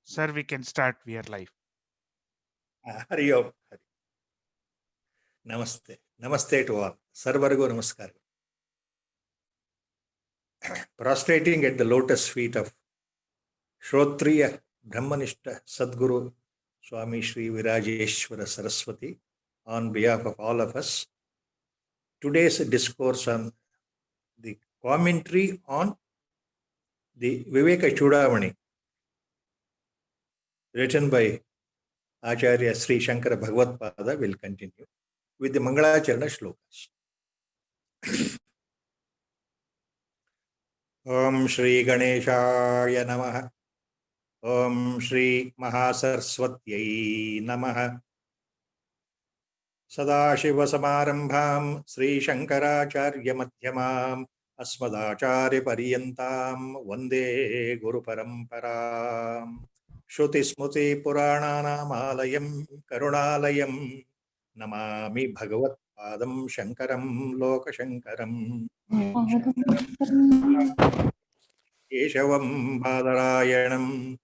Sir, we can start. We are live. Hari Om. Namaste. Namaste to all. Sarvargo Namaskar. Prostrating at the lotus feet of Shrotriya Brahmanishta Sadguru Swami Shri Virajeshwara Saraswati on behalf of all of us. Today's discourse on the commentary on the Viveka Chudamani written by Acharya Sri Shankara Bhagavad Pada will continue with the Mangalacharana shlokas. Om Shri Ganeshaya Namaha. Om Shri Mahasaraswatyai Namaha. Sadashiva Samarambham Sri Shankaracharya Madhyamam Asmadacharya Pariyantam Vande Guru Paramparam Shruti Smruti Purananam Alayam Karunalayam Namami Bhagavat Padam Shankaram Loka Shankaram Keshavam Badarayanam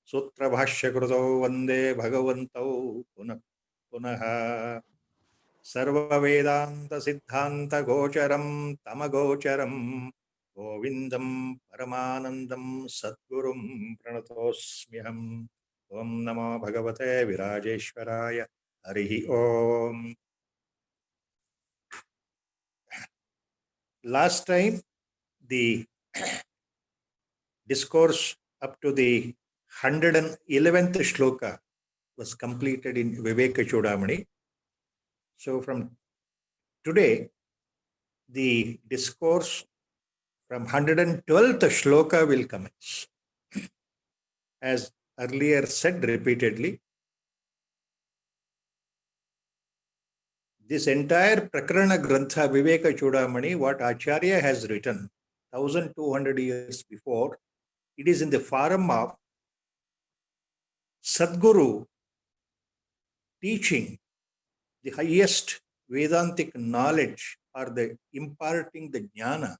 Sutra Bhashyakrutau Vande Bhagavantau Punaha Sarva Vedanta Siddhanta Gocharam Tamagocharam Govindam Paramanandam Sadgurum Pranatosmyaham Om Namo Bhagavate Virajeshwaraya Harihi Om. Last time the discourse up to the 111th shloka was completed in Viveka Chudamani. So from today, the discourse from 112th shloka will commence. As earlier said repeatedly, this entire Prakarana Grantha Viveka Chudamani, what Acharya has written 1200 years before, it is in the form of Sadguru teaching the highest Vedantic knowledge or the imparting the jnana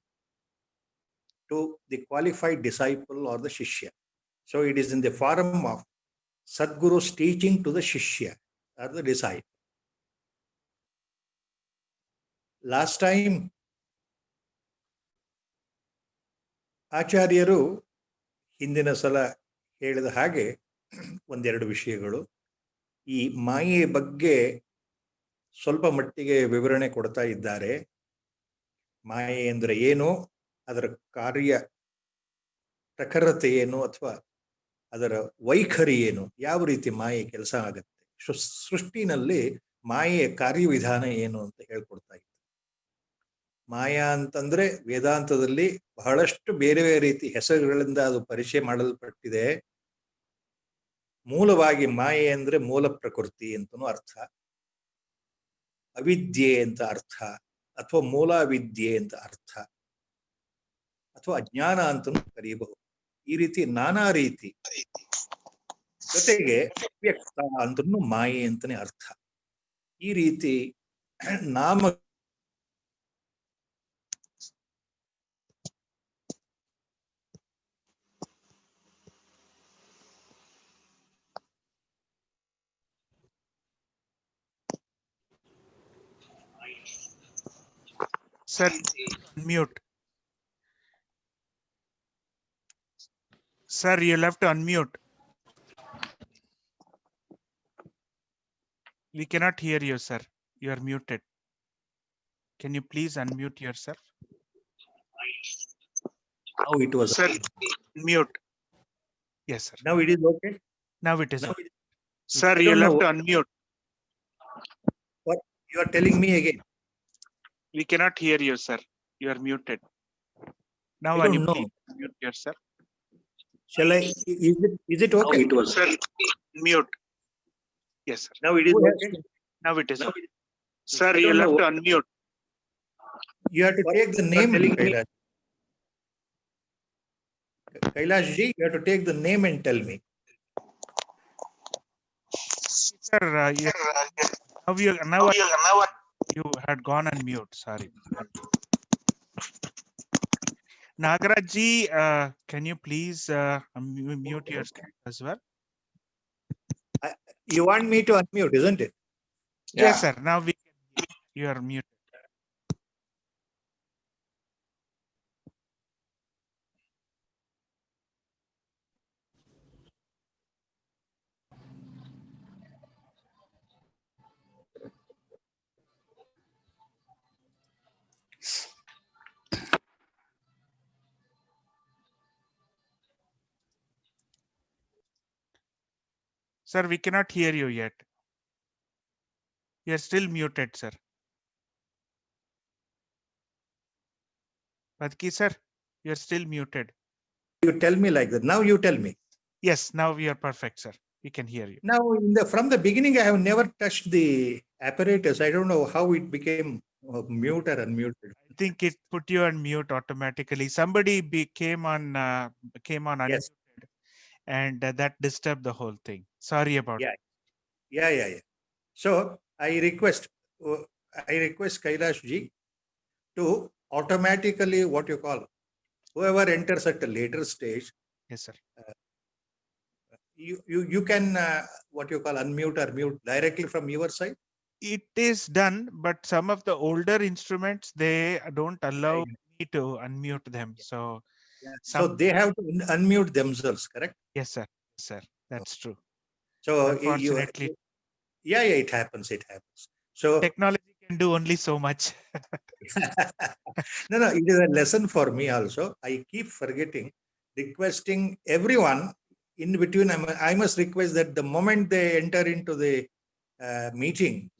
to the qualified disciple or the Shishya. So it is in the form of Sadguru's teaching to the Shishya or the disciple. Last time, ಆಚಾರ್ಯರು ಹಿಂದಿನ ಸಲ ಹೇಳಿದ ಹಾಗೆ ಒಂದೆರಡು ವಿಷಯಗಳು ಈ ಮಾಯೆ ಬಗ್ಗೆ ಸ್ವಲ್ಪ ಮಟ್ಟಿಗೆ ವಿವರಣೆ ಕೊಡ್ತಾ ಇದ್ದಾರೆ. ಮಾಯೆ ಅಂದರೆ ಏನು, ಅದರ ಕಾರ್ಯ ಪ್ರಖರತೆ ಏನು ಅಥವಾ ಅದರ ವೈಖರಿ ಏನು, ಯಾವ ರೀತಿ ಮಾಯೆ ಕೆಲಸ ಆಗುತ್ತೆ, ಸೃಷ್ಟಿನಲ್ಲಿ ಮಾಯೆಯ ಕಾರ್ಯವಿಧಾನ ಏನು ಅಂತ ಹೇಳ್ಕೊಡ್ತಾ ಇದ್ದಾರೆ. ಮಾಯಾ ಅಂತಂದ್ರೆ ವೇದಾಂತದಲ್ಲಿ ಬಹಳಷ್ಟು ಬೇರೆ ಬೇರೆ ರೀತಿ ಹೆಸರುಗಳಿಂದ ಅದು ಪರಿಚಯ ಮಾಡಲ್ಪಟ್ಟಿದೆ. ಮೂಲವಾಗಿ ಮಾಯೆ ಅಂದ್ರೆ ಮೂಲ ಪ್ರಕೃತಿ ಅಂತನೂ ಅರ್ಥ, ಅವಿದ್ಯೆ ಅಂತ ಅರ್ಥ, ಅಥವಾ ಮೂಲಾವಿದ್ಯೆ ಅಂತ ಅರ್ಥ, ಅಥವಾ ಅಜ್ಞಾನ ಅಂತನೂ ಕರೆಯಬಹುದು. ಈ ರೀತಿ ನಾನಾ ರೀತಿ, ಜೊತೆಗೆ ಅವ್ಯಕ್ತ ಅಂದ್ರೂ ಮಾಯೆ ಅಂತಾನೆ ಅರ್ಥ. ಈ ರೀತಿ ನಾಮ Sir, unmute. Sir, you'll have to unmute. We cannot hear you, sir. You are muted. Can you please unmute yourself? Now it was. Sir, mute. Yes, sir. Now it is okay. Now it is. Now Okay. Sir, you'll have to unmute. What you are telling me again? We cannot hear you, sir. You are muted. Now I don't know. Mute yourself. Shall I? Is it okay? It was. Sir, mute. Yes, sir. Now it is okay. Now it is. Okay. Sir, you'll have to unmute. You have to take the name, Kailash. Kailash ji, you have to take the name and tell me. Sir, now you had gone on mute. Sorry. Nagaraj ji, can you please mute yourself as well? You want me to unmute, isn't it? Yes, sir. Now we can hear you. You are muted. Sir, we cannot hear you yet. You are still muted, sir. Badki, sir, you are still muted. You tell me like that. Now you tell me. Yes, now we are perfect, sir. We can hear you. Now, from the beginning, I have never touched the apparatus. I don't know how it became mute or unmuted. I think it put you on mute automatically. Somebody came on unmuted, Yes. and that disturbed the whole thing. Sorry about Yeah. it. Yeah. So I request Kailash ji to automatically whoever enters at a later stage, Yes, sir. you can unmute or mute directly from your side. It is done, but some of the older instruments, they don't allow me to unmute them. So So they have to unmute themselves, correct? Yes, sir. Yes, sir. That's true. So Unfortunately, yeah, it happens. So technology can do only so much. no, it is a lesson for me also. I keep forgetting, requesting everyone in between. I must request that the moment they enter into the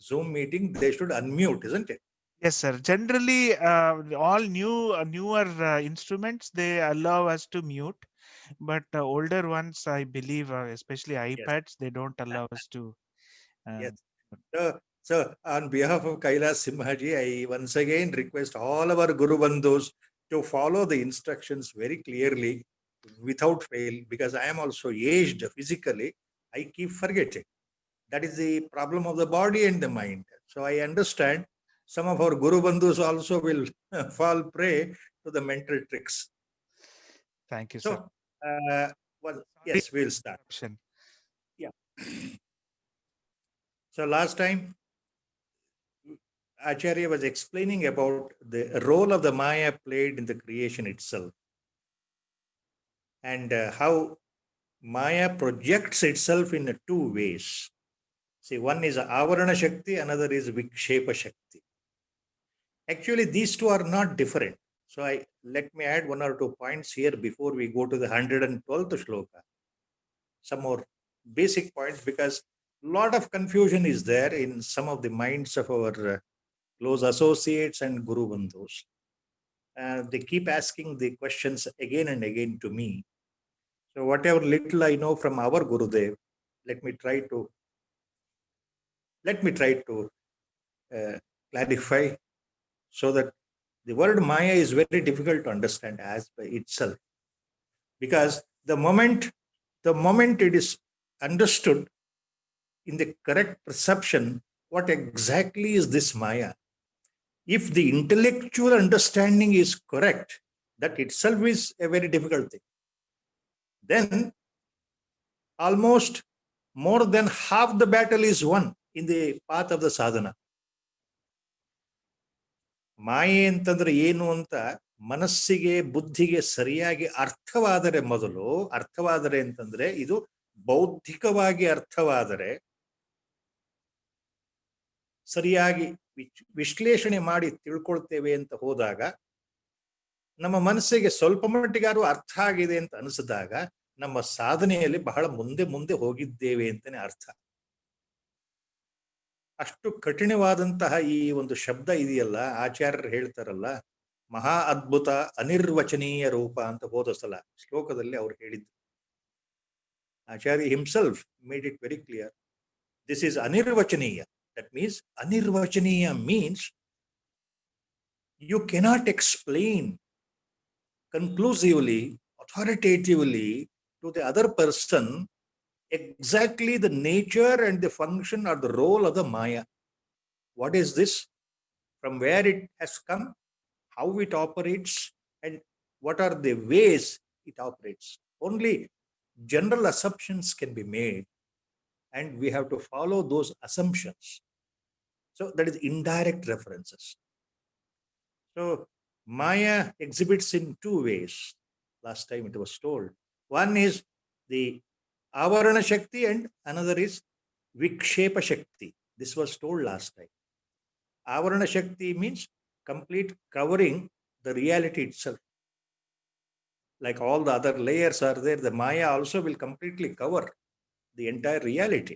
Zoom meeting, they should unmute, isn't it? Yes, sir. Generally, all newer instruments, they allow us to mute, but older ones, I believe, especially iPads, they don't allow us to. Yes. So on behalf of Kailash Simhaji, I once again request all our Guru Bandhus to follow the instructions very clearly without fail, because I am also aged physically. I keep forgetting. That is the problem of the body and the mind. So I understand some of our Guru Bandhus also will fall prey to the mental tricks. Thank you, sir. So, yes, we'll start. Yeah. So last time, Acharya was explaining about the role of the Maya played in the creation itself, and how Maya projects itself in two ways. See, one is Avarana Shakti, another is Vikshepa Shakti. Actually, these two are not different. So let me add one or 2 points here before we go to the 112th shloka. Some more basic points, because a lot of confusion is there in some of the minds of our close associates and Guru Bandhus. They keep asking the questions again and again to me. So whatever little I know from our Gurudev, let me try to clarify, so that the word Maya is very difficult to understand as by itself, because the moment it is understood in the correct perception, what exactly is this Maya? If the intellectual understanding is correct, that itself is a very difficult thing. Then almost more than half the battle is won in the path of the sadhana. ಮಾಯೆ ಅಂತಂದ್ರೆ ಏನು ಅಂತ ಮನಸ್ಸಿಗೆ ಬುದ್ಧಿಗೆ ಸರಿಯಾಗಿ ಅರ್ಥವಾದರೆ ಅಂತಂದ್ರೆ, ಇದು ಬೌದ್ಧಿಕವಾಗಿ ಅರ್ಥವಾದರೆ, ಸರಿಯಾಗಿ ವಿಶ್ಲೇಷಣೆ ಮಾಡಿ ತಿಳ್ಕೊಳ್ತೇವೆ ಅಂತ ಹೋದಾಗ, ನಮ್ಮ ಮನಸ್ಸಿಗೆ ಸ್ವಲ್ಪ ಮಟ್ಟಿಗಾರು ಅರ್ಥ ಆಗಿದೆ ಅಂತ ಅನಿಸಿದಾಗ, ನಮ್ಮ ಸಾಧನೆಯಲ್ಲಿ ಬಹಳ ಮುಂದೆ ಹೋಗಿದ್ದೇವೆ ಅಂತಾನೆ ಅರ್ಥ. ಅಷ್ಟು ಕಠಿಣವಾದಂತಹ ಈ ಒಂದು ಶಬ್ದ ಇದೆಯಲ್ಲ, ಆಚಾರ್ಯರು ಹೇಳ್ತಾರಲ್ಲ, ಮಹಾ ಅದ್ಭುತ ಅನಿರ್ವಚನೀಯ ರೂಪ ಅಂತ ಹೋದ ಸಲ ಶ್ಲೋಕದಲ್ಲಿ ಅವ್ರು ಹೇಳಿದ್ರು. Acharya himself made it very clear. This is ಅನಿರ್ವಚನೀಯ. ದಟ್ ಮೀನ್ಸ್ ಅನಿರ್ವಚನೀಯ means you cannot explain conclusively, authoritatively to the other person exactly the nature and the function or the role of the Maya. What is this? From where it has come? How it operates? And what are the ways it operates? Only general assumptions can be made. and we have to follow those assumptions. So that is indirect references. So Maya exhibits in two ways. Last time it was told. One is the Avarana Shakti and another is Vikshepa Shakti. This was told last time. Avarana Shakti means complete covering the reality itself. Like all the other layers are there, the Maya also will completely cover the entire reality.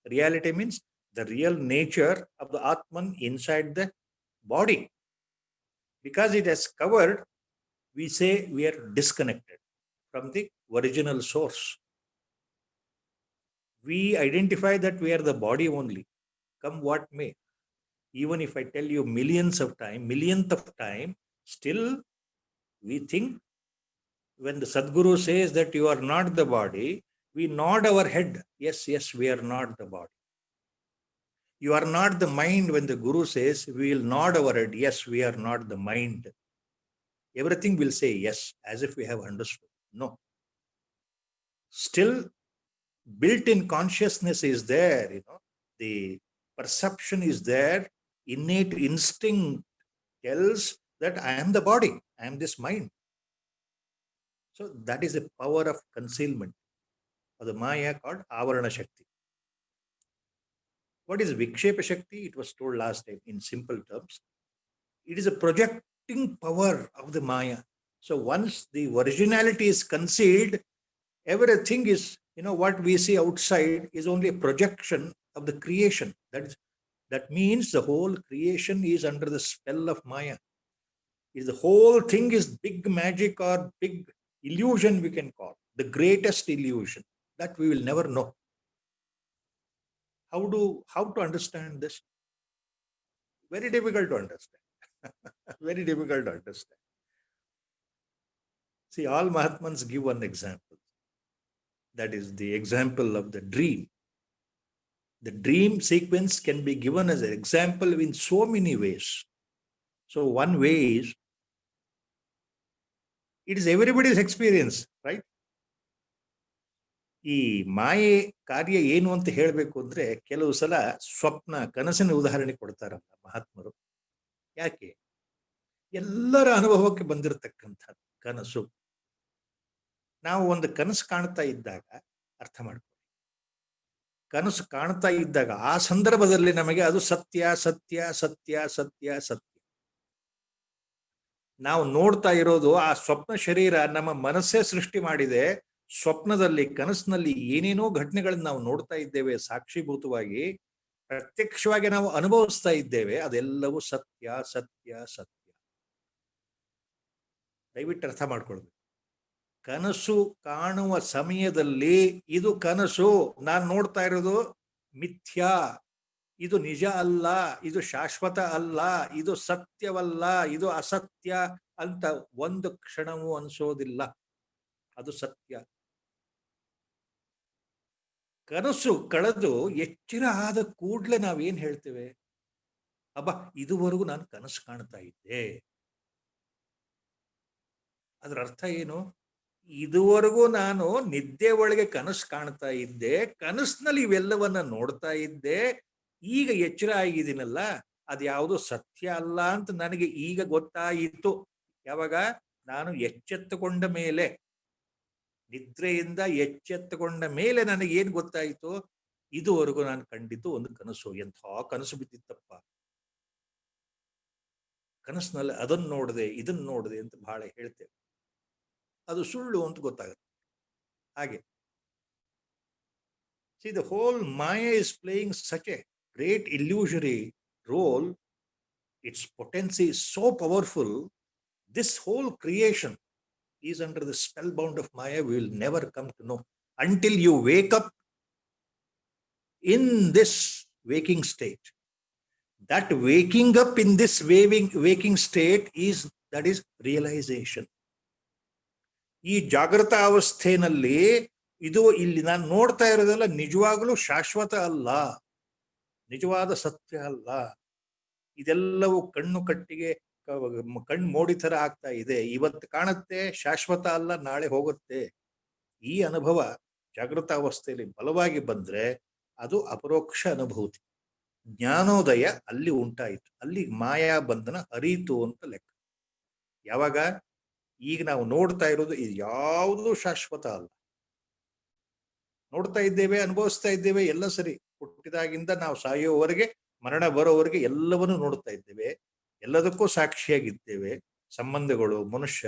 Reality means the real nature of the Atman inside the body. Because it has covered, we say we are disconnected from the original source. We identify that we are the body only, come what may. Even if I tell you millionth of time, still we think, when the Sadguru says that you are not the body, we nod our head. Yes, yes, we are not the body. You are not the mind. When the Guru says, we will nod our head. Yes, we are not the mind. Everything will say yes, as if we have understood. No. Still, built-in consciousness is there. The perception is there. Innate instinct tells that I am the body. I am this mind. So that is the power of concealment of the Maya called Avarana Shakti. What is Vikshepa Shakti? It was told last time in simple terms. It is a projecting power of the Maya. So once the originality is concealed, everything is, what we see outside is only a projection of the creation. That means the whole creation is under the spell of Maya. The whole thing is big magic or big illusion, we can call. The greatest illusion that we will never know. How to understand this? Very difficult to understand. Very difficult to understand. See, all Mahatmans give one example. That is the example of the dream. The dream sequence can be given as an example in so many ways. So one way is, it is everybody's experience, right? ಈ ಮಾಯೆ ಕಾರ್ಯ ಏನು ಅಂತ ಹೇಳಬೇಕು ಅಂದ್ರೆ, ಕೆಲವು ಸಲ ಸ್ವಪ್ನ, ಕನಸಿನ ಉದಾಹರಣೆ ಕೊಡ್ತಾರಲ್ಲ ಮಹಾತ್ಮರು. ಯಾಕೆ? ಎಲ್ಲರ ಅನುಭವಕ್ಕೆ ಬಂದಿರತಕ್ಕಂಥ ಕನಸು. ನಾವು ಒಂದು ಕನಸು ಕಾಣ್ತಾ ಇದ್ದಾಗ ಅರ್ಥ ಮಾಡ್ಕೊಳ್ಳಿ, ಕನಸು ಕಾಣ್ತಾ ಇದ್ದಾಗ ಆ ಸಂದರ್ಭದಲ್ಲಿ ನಮಗೆ ಅದು ಸತ್ಯ ಸತ್ಯ ಸತ್ಯ ಸತ್ಯ ಸತ್ಯ. ನಾವು ನೋಡ್ತಾ ಇರೋದು ಆ ಸ್ವಪ್ನ ಶರೀರ ನಮ್ಮ ಮನಸ್ಸೇ ಸೃಷ್ಟಿ ಮಾಡಿದೆ. ಸ್ವಪ್ನದಲ್ಲಿ, ಕನಸಿನಲ್ಲಿ ಏನೇನೋ ಘಟನೆಗಳನ್ನ ನಾವು ನೋಡ್ತಾ ಇದ್ದೇವೆ, ಸಾಕ್ಷೀಭೂತವಾಗಿ ಪ್ರತ್ಯಕ್ಷವಾಗಿ ನಾವು ಅನುಭವಿಸ್ತಾ ಇದ್ದೇವೆ. ಅದೆಲ್ಲವೂ ಸತ್ಯ ಸತ್ಯ ಸತ್ಯ. ದಯವಿಟ್ಟು ಅರ್ಥ ಮಾಡ್ಕೊಳ್ಬೇಕು. ಕನಸು ಕಾಣುವ ಸಮಯದಲ್ಲಿ ಇದು ಕನಸು, ನಾನು ನೋಡ್ತಾ ಇರೋದು ಮಿಥ್ಯಾ, ಇದು ನಿಜ ಅಲ್ಲ, ಇದು ಶಾಶ್ವತ ಅಲ್ಲ, ಇದು ಸತ್ಯವಲ್ಲ, ಇದು ಅಸತ್ಯ ಅಂತ ಒಂದು ಕ್ಷಣವೂ ಅನಿಸೋದಿಲ್ಲ. ಅದು ಸತ್ಯ. ಕನಸು ಕಳೆದು ಎಚ್ಚರ ಆದ ಕೂಡ್ಲೆ ನಾವೇನ್ ಹೇಳ್ತೇವೆ? ಅಬ್ಬಾ, ಇದುವರೆಗೂ ನಾನು ಕನಸು ಕಾಣ್ತಾ ಇದ್ದೆ. ಅದರ ಅರ್ಥ ಏನು? ಇದುವರೆಗೂ ನಾನು ನಿದ್ದೆ ಒಳಗೆ ಕನಸು ಕಾಣ್ತಾ ಇದ್ದೆ, ಕನಸಿನಲ್ಲಿ ಇವೆಲ್ಲವನ್ನ ನೋಡ್ತಾ ಇದ್ದೆ. ಈಗ ಎಚ್ಚರ ಆಗಿದ್ದೀನಲ್ಲ, ಅದ್ಯಾವುದು ಸತ್ಯ ಅಲ್ಲ ಅಂತ ನನಗೆ ಈಗ ಗೊತ್ತಾಯಿತು. ಯಾವಾಗ? ನಾನು ಎಚ್ಚೆತ್ತುಕೊಂಡ ಮೇಲೆ, ನಿದ್ರೆಯಿಂದ ಎಚ್ಚೆತ್ತುಕೊಂಡ ಮೇಲೆ ನನಗೆ ಏನ್ ಗೊತ್ತಾಯಿತು? ಇದುವರೆಗೂ ನಾನು ಕಂಡಿದ್ದು ಒಂದು ಕನಸು. ಎಂಥ ಕನಸು ಬಿದ್ದಿತ್ತಪ್ಪ, ಕನಸಿನಲ್ಲಿ ಅದನ್ನ ನೋಡಿದೆ ಇದನ್ನ ನೋಡಿದೆ ಅಂತ ಬಹಳ ಹೇಳ್ತೇವೆ. ಅದು ಸುಳ್ಳು ಅಂತ ಗೊತ್ತಾಗುತ್ತೆ. ಹಾಗೆ see, the whole Maya is playing such a great illusory role. Its potency is so powerful. This whole creation is under the spellbound of Maya. We will never come to know until you wake up in this waking state. That waking up in this waking state is realization. ಈ ಜಾಗೃತ ಅವಸ್ಥೆಯಲ್ಲಿ ಇದು ಇಲ್ಲಿ ನಾನು ನೋಡ್ತಾ ಇರೋದೆಲ್ಲ ನಿಜವಾಗಲೂ ಶಾಶ್ವತ ಅಲ್ಲ, ನಿಜವಾದ ಸತ್ಯ ಅಲ್ಲ. ಇದೆಲ್ಲವೂ ಕಣ್ಣು ಕಟ್ಟಿಗೆ, ಕಣ್ಣು ಮೋಡಿ ತರ ಆಗ್ತಾ ಇದೆ. ಇವತ್ತು ಕಾಣುತ್ತೆ, ಶಾಶ್ವತ ಅಲ್ಲ, ನಾಳೆ ಹೋಗುತ್ತೆ. ಈ ಅನುಭವ ಜಾಗೃತ ಅವಸ್ಥೆಯಲ್ಲಿ ಬಲವಾಗಿ ಬಂದ್ರೆ ಅದು ಅಪರೋಕ್ಷ ಅನುಭೂತಿ. ಜ್ಞಾನೋದಯ ಅಲ್ಲಿ ಉಂಟಾಯಿತು, ಅಲ್ಲಿ ಮಾಯಾ ಬಂಧನ ಹರಿಯಿತು ಅಂತ ಲೆಕ್ಕ. ಯಾವಾಗ? ಈಗ ನಾವು ನೋಡ್ತಾ ಇರೋದು ಇದು ಯಾವುದೂ ಶಾಶ್ವತ ಅಲ್ಲ. ನೋಡ್ತಾ ಇದ್ದೇವೆ, ಅನುಭವಿಸ್ತಾ ಇದ್ದೇವೆ, ಎಲ್ಲ ಸರಿ. ಹುಟ್ಟಿದಾಗಿಂದ ನಾವು ಸಾಯೋವರೆಗೆ, ಮರಣ ಬರೋವರೆಗೆ ಎಲ್ಲವನ್ನೂ ನೋಡ್ತಾ ಇದ್ದೇವೆ, ಎಲ್ಲದಕ್ಕೂ ಸಾಕ್ಷಿಯಾಗಿದ್ದೇವೆ. ಸಂಬಂಧಗಳು, ಮನುಷ್ಯ,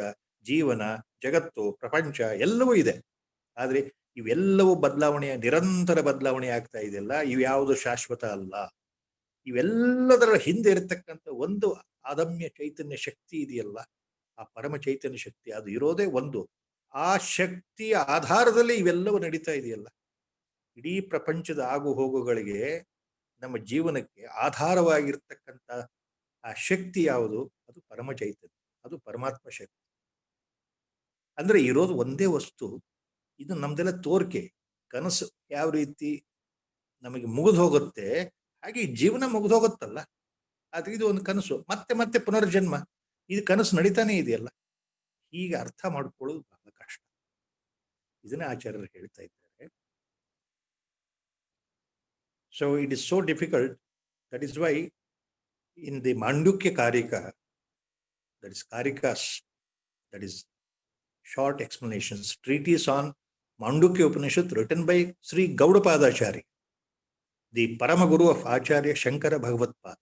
ಜೀವನ, ಜಗತ್ತು, ಪ್ರಪಂಚ ಎಲ್ಲವೂ ಇದೆ. ಆದ್ರೆ ಇವೆಲ್ಲವೂ ನಿರಂತರ ಬದಲಾವಣೆ ಆಗ್ತಾ ಇದೆಯಲ್ಲ, ಇವ್ಯಾವುದು ಶಾಶ್ವತ ಅಲ್ಲ. ಇವೆಲ್ಲದರ ಹಿಂದೆ ಇರತಕ್ಕಂಥ ಒಂದು ಅದಮ್ಯ ಚೈತನ್ಯ ಶಕ್ತಿ ಇದೆಯಲ್ಲ, ಆ ಪರಮ ಚೈತನ್ಯ ಶಕ್ತಿ, ಅದು ಇರೋದೇ ಒಂದು. ಆ ಶಕ್ತಿಯ ಆಧಾರದಲ್ಲಿ ಇವೆಲ್ಲವೂ ನಡೀತಾ ಇದೆಯಲ್ಲ. ಇಡೀ ಪ್ರಪಂಚದ ಆಗು ಹೋಗುಗಳಿಗೆ, ನಮ್ಮ ಜೀವನಕ್ಕೆ ಆಧಾರವಾಗಿರ್ತಕ್ಕಂಥ ಆ ಶಕ್ತಿ ಯಾವುದು? ಅದು ಪರಮ ಚೈತನ್ಯ, ಅದು ಪರಮಾತ್ಮ ಶಕ್ತಿ. ಅಂದ್ರೆ ಇರೋದು ಒಂದೇ ವಸ್ತು. ಇದು ನಮ್ದೆಲ್ಲ ತೋರ್ಕೆ, ಕನಸು ಯಾವ ರೀತಿ ನಮಗೆ ಮುಗಿದು ಹೋಗುತ್ತೆ ಹಾಗೆ ಜೀವನ ಮುಗಿದು ಹೋಗುತ್ತಲ್ಲ, ಆದ್ರೆ ಇದು ಒಂದು ಕನಸು. ಮತ್ತೆ ಮತ್ತೆ ಪುನರ್ಜನ್ಮ, ಇದು ಕನಸು ನಡೀತಾನೆ ಇದೆಯಲ್ಲ. ಹೀಗೆ ಅರ್ಥ ಮಾಡ್ಕೊಳ್ಳೋದು ಬಹಳ ಕಷ್ಟ. ಇದನ್ನೇ ಆಚಾರ್ಯರು ಹೇಳ್ತಾ ಇದ್ದಾರೆ. So it is so difficult. That is why in the Mandukya Karika, that is Karikas, that is short explanations, treatise on Mandukya Upanishad written by Sri Gaudapadacharya, the Paramaguru of Acharya Shankara Bhagavatpada.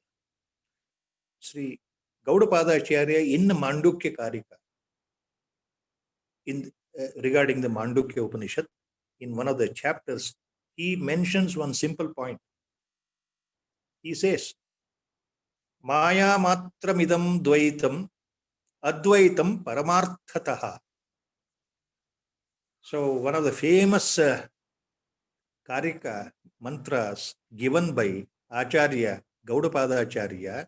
Sri Gaudapadacharya in Mandukya Karika, regarding the Mandukya Upanishad, in one of the chapters, he mentions one simple point. He says, Maya matramidam dvaitam advaitam paramarthataha. So one of the famous Karika mantras given by Acharya Gaudapadacharya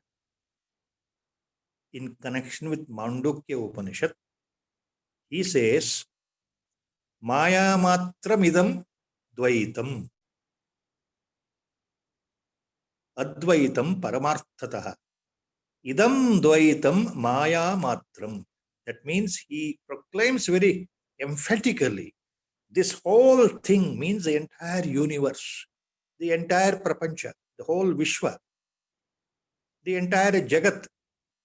in connection with Mandukya Upanishad, he says, Maya matramidam dvaitam advaitam paramarthataha. Idam dvaitam maya matram. That means he proclaims very emphatically, this whole thing means the entire universe, the entire prapancha, the whole Vishwa, the entire Jagat.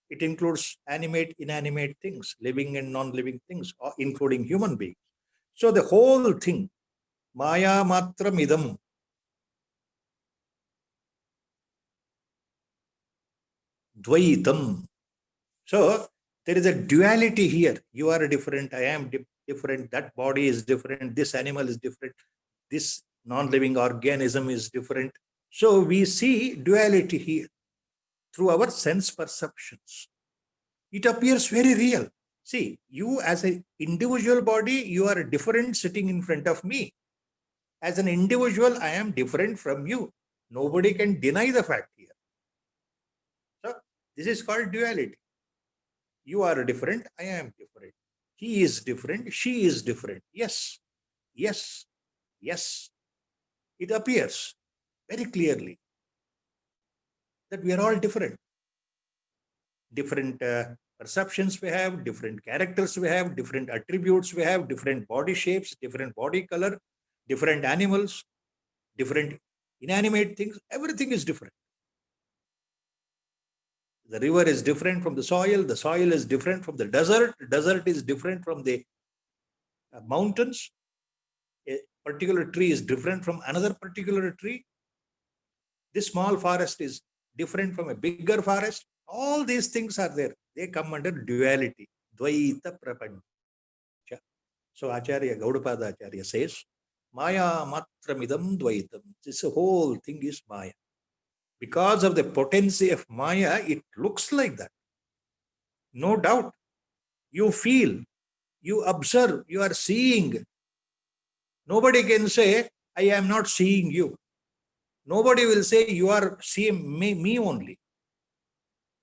It includes animate, inanimate things, living and non-living things, including human beings. So the whole thing, maya matram idam, dvaitam. So there is a duality here. You are different, I am different, that body is different, this animal is different, this non-living organism is different. So we see duality here through our sense perceptions. It appears very real. See, you as an individual body, you are different sitting in front of me. As an individual, I am different from you. Nobody can deny the fact here. So this is called duality. You are different, I am different. He is different, she is different. Yes, yes, yes. It appears very clearly that we are all different. Different perceptions we have, different characters we have, different attributes we have, different body shapes, different body color, different animals, different inanimate things. Everything is different. The river is different from the soil is different from the desert is different from the mountains. A particular tree is different from another particular tree. This small forest is different from a bigger forest. All these things are there. They come under duality, dvaita prapancha. So Acharya Gaudapadacharya says, Maya matramidam dvaitam. This whole thing is Maya. Because of the potency of Maya, it looks like that. No doubt. You feel, you observe, you are seeing. Nobody can say, I am not seeing you. Nobody will say, you are seeing me only.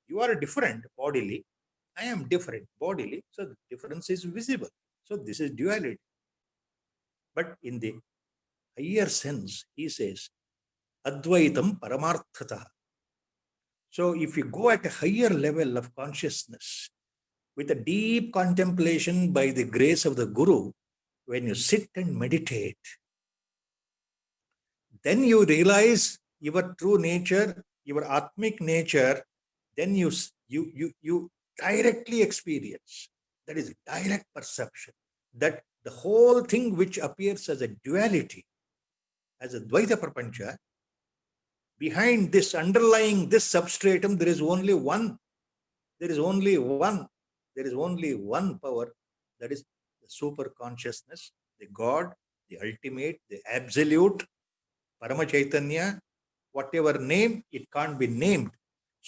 You are different bodily. I am different bodily. So the difference is visible. So this is duality. But in the higher sense, he says, Advaitam paramarthataha. So if you go at a higher level of consciousness, with a deep contemplation by the grace of the Guru, when you sit and meditate, then you realize your true nature, your atmic nature, then you directly experience. That is direct perception. That the whole thing which appears as a duality, as a Dvaita Prapancha, behind this, underlying this substratum, there is only one. There is only one. There is only one power. That is the super consciousness, the God, the ultimate, the absolute, Parama Chaitanya, whatever name, it can't be named.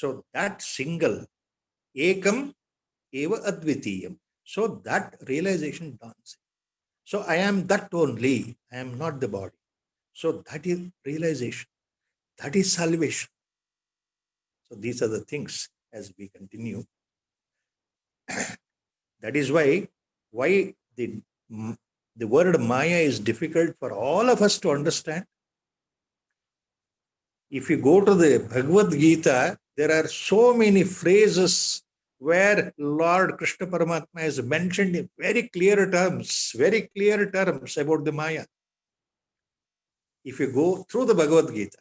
So that single, Ekam Eva Advitiyam. So that realization dawns. So I am that only. I am not the body. So that is realization. That is salvation. So these are the things as we continue. That is why the word Maya is difficult for all of us to understand. If you go to the Bhagavad Gita, there are so many phrases where Lord Krishna Paramatma has mentioned in very clear terms about the Maya. If you go through the Bhagavad Gita,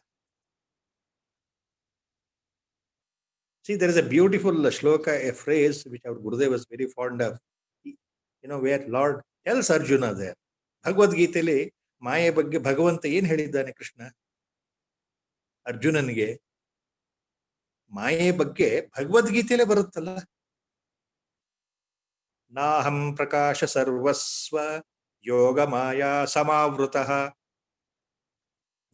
see, there is a beautiful shloka, a phrase which our Gurudev was very fond of, where Lord tells Arjuna there, Bhagavad Gita, Maya ಬಗ್ಗೆ ಭಗವಂತ ಏನು ಹೇಳಿದ್ದಾನೆ ಕೃಷ್ಣ ಅರ್ಜುನನಿಗೆ? ಮಾಯೆ ಬಗ್ಗೆ ಭಗವದ್ಗೀತೆಯಲ್ಲೇ ಬರುತ್ತಲ್ಲ, ನಾಹಂ ಪ್ರಕಾಶ ಸರ್ವಸ್ವ ಯೋಗ ಮಾಯಾ ಸಮಾವೃತಃ.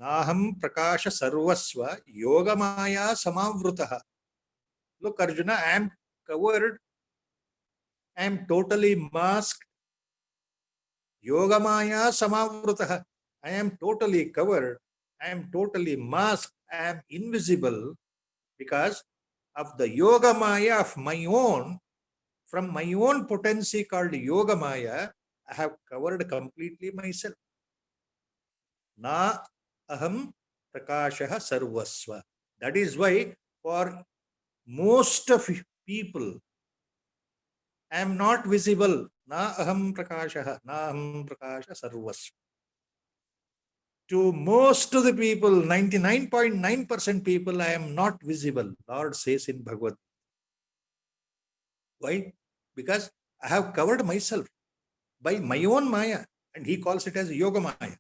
ನಾಹಂ ಪ್ರಕಾಶ ಸರ್ವಸ್ವ ಯೋಗ ಮಾಯಾ ಸಮಾವೃತಃ. Look, Arjuna, I am covered, I am totally masked. Yoga maya samavrutah. I am totally covered, I am totally masked, I am invisible because of the yoga maya of my own. From my own potency called yoga maya, I have covered completely myself. Na aham prakashah sarvasva. That is why for most of people, I am not visible. Na aham prakashah, na aham prakasha sarvasva. To most of the people, 99.9% people, I am not visible, Lord says in Bhagavad. Why? Because I have covered myself by my own Maya, and he calls it as Yoga Maya.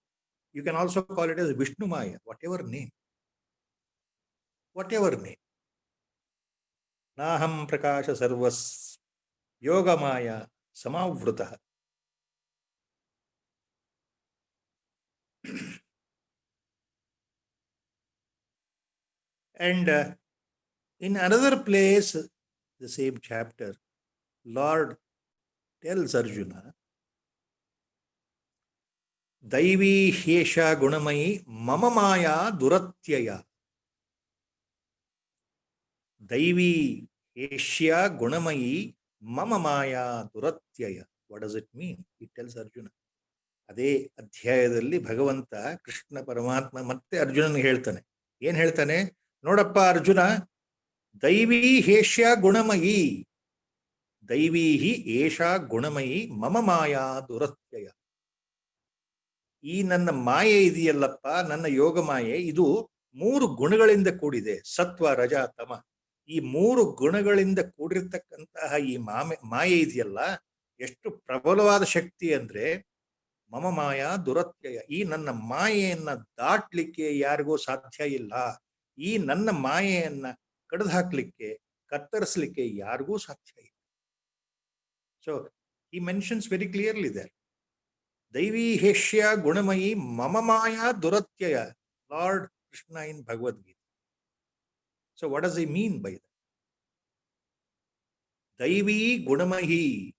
You can also call it as Vishnu Maya, whatever name. Whatever name. Naham prakasha sarvas Yoga Maya samavrutah. And in another place, the same chapter, Lord tells Arjuna, Daivi Hesha Gunamayi Mama Maya Duratyaya. Daivi Hesha Gunamayi Mama Maya Duratyaya. What does it mean? He tells Arjuna. ಅದೇ ಅಧ್ಯಾಯದಲ್ಲಿ ಭಗವಂತ ಕೃಷ್ಣ ಪರಮಾತ್ಮ ಮತ್ತೆ ಅರ್ಜುನನಿಗೆ ಹೇಳ್ತಾನೆ. ಏನ್ ಹೇಳ್ತಾನೆ? ನೋಡಪ್ಪ ಅರ್ಜುನ, ದೈವೀ ಹೇಷ್ಯ ಗುಣಮಯಿ, ದೈವೀಹಿ ಏಷಾ ಗುಣಮಯಿ ಮಮ ಮಾಯಾ ದುರತ್ಯಯ. ಈ ನನ್ನ ಮಾಯೆ ಇದೆಯಲ್ಲಪ್ಪ, ನನ್ನ ಯೋಗ ಮಾಯೆ, ಇದು 3 ಗುಣಗಳಿಂದ ಕೂಡಿದೆ. ಸತ್ವ, ರಜ, ತಮ. ಈ 3 ಗುಣಗಳಿಂದ ಕೂಡಿರ್ತಕ್ಕಂತಹ ಈ ಮಾಯೆ ಇದೆಯಲ್ಲ, ಎಷ್ಟು ಪ್ರಬಲವಾದ ಶಕ್ತಿ ಅಂದ್ರೆ, ಮಮ ಮಾಯಾ ದುರತ್ಯಯ. ಈ ನನ್ನ ಮಾಯೆಯನ್ನ ದಾಟ್ಲಿಕ್ಕೆ ಯಾರಿಗೂ ಸಾಧ್ಯ ಇಲ್ಲ. ಈ ನನ್ನ ಮಾಯೆಯನ್ನ ಕಡಿದು ಹಾಕ್ಲಿಕ್ಕೆ, ಕತ್ತರಿಸಲಿಕ್ಕೆ ಯಾರಿಗೂ ಸಾಧ್ಯ ಇಲ್ಲ. So he mentions very clearly there. Daivi Heshya Gunamayi Mama Maya Duratyaya. Lord Krishna in Bhagavad Gita. So what does he mean by that? Daivi Gunamayi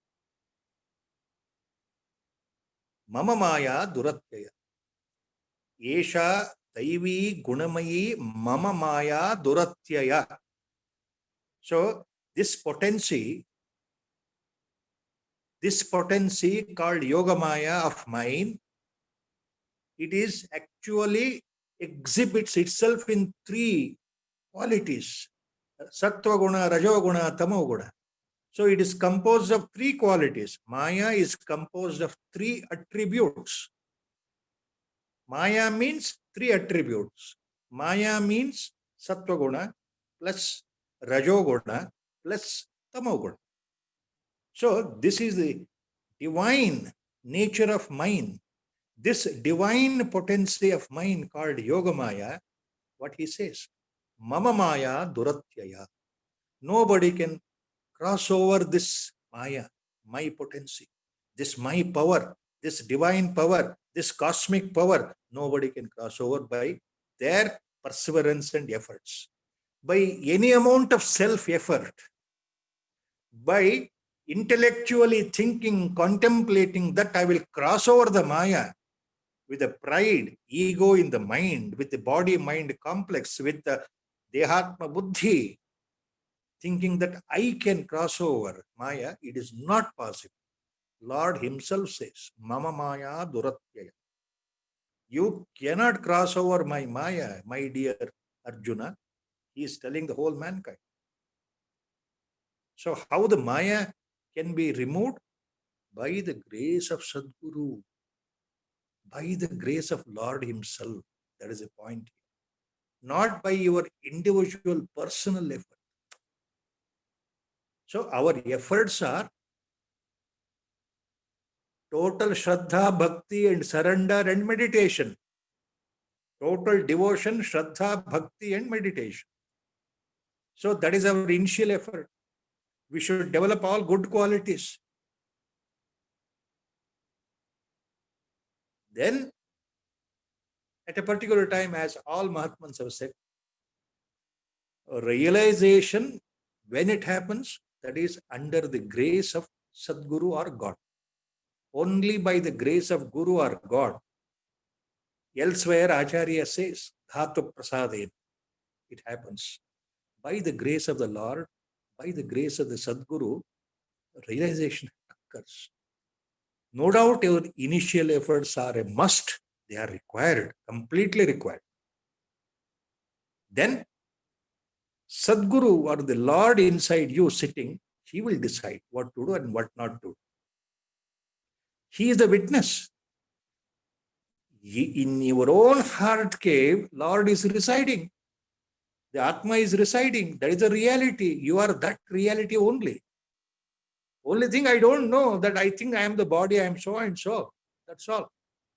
Mama Maya Duratyaya. Esha Daivi Gunamayi Mama Maya Duratyaya. So this potency called Yoga Maya of mine, it is actually exhibits itself in 3 qualities: Sattva Guna, Rajo Guna, Tamo Guna. So it is composed of 3 qualities. Maya is composed of 3 attributes. Maya means 3 attributes. Maya means Sattva-guna plus Rajoguna plus Tamoguna. So this is the divine nature of mind. This divine potency of mind called Yogamaya, what he says, Mama Maya Duratyaya. Nobody can cross over this Maya, my potency, this my power, this divine power, this cosmic power. Nobody can cross over by their perseverance and efforts. By any amount of self-effort, by intellectually thinking, contemplating that I will cross over the Maya with the pride, ego in the mind, with the body-mind complex, with the Dehatma Buddhi, thinking that I can cross over Maya, it is not possible. Lord himself says, Mama Maya Duratyaya. You cannot cross over my Maya, my dear Arjuna. He is telling the whole mankind. So how the Maya can be removed? By the grace of Sadguru, by the grace of Lord himself. That is the point. Not by your individual personal effort. So our efforts are total Shraddha, Bhakti and surrender and meditation. Total devotion, Shraddha, Bhakti and meditation. So that is our initial effort. We should develop all good qualities. Then, at a particular time, as all Mahatmas have said, realization, when it happens, that is under the grace of Sadguru or God. Only by the grace of Guru or God. Elsewhere, Acharya says, Dhatu Prasadena. It happens. By the grace of the Lord, by the grace of the Sadguru, realization occurs. No doubt your initial efforts are a must. They are required, completely required. Then Sadguru or the Lord inside you sitting, he will decide what to do and what not to do. He is the witness. In your own heart cave, Lord is residing. The Atma is residing. That is the reality. You are that reality only. Only thing I don't know that I think I am the body, I am so and so. That's all.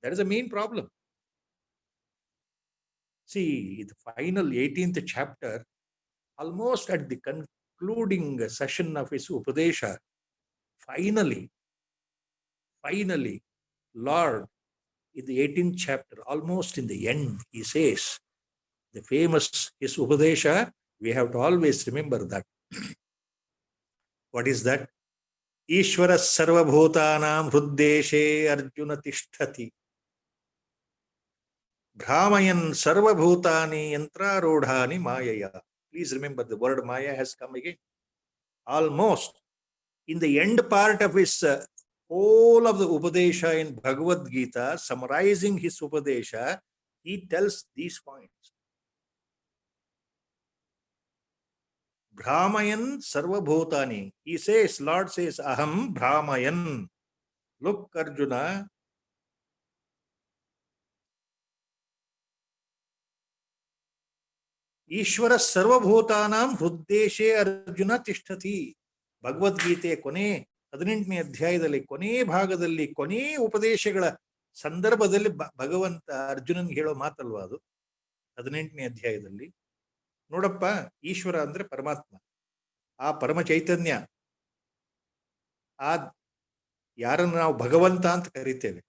That is the main problem. See, the final 18th chapter, almost at the concluding session of his Upadesha, finally, Lord, in the 18th chapter, almost in the end, he says, the famous, his Upadesha, we have to always remember that. What is that? Ishvara sarvabhutanam hruddeshe Arjuna tishtati. Brahmayan sarvabhutani yantrarodhani mayaya. Please remember the word Maya has come again. Almost in the end part of his whole of the Upadesha in Bhagavad Gita, summarizing his Upadesha, he tells these points. Brahmayan sarvabhutani. He says, Lord says, Aham Brahmayan. Look, Arjuna, ಈಶ್ವರ ಸರ್ವಭೂತಾನಾಂ ಹೃದ್ದೇಶೇ ಅರ್ಜುನ ತಿಷ್ಠತಿ. ಭಗವದ್ಗೀತೆ ಕೊನೆ 18ನೇ ಅಧ್ಯಾಯದಲ್ಲಿ ಕೊನೆ ಭಾಗದಲ್ಲಿ ಕೊನೆ ಉಪದೇಶಗಳ ಸಂದರ್ಭದಲ್ಲಿ ಭಗವಂತ ಅರ್ಜುನನ್ಗೆ ಹೇಳೋ ಮಾತಲ್ವಾ ಅದು. 18ನೇ ಅಧ್ಯಾಯದಲ್ಲಿ ನೋಡಪ್ಪ, ಈಶ್ವರ ಅಂದ್ರೆ ಪರಮಾತ್ಮ, ಆ ಪರಮ ಚೈತನ್ಯ, ಆ ಯಾರನ್ನು ನಾವು ಭಗವಂತ ಅಂತ ಕರಿತೇವೆ,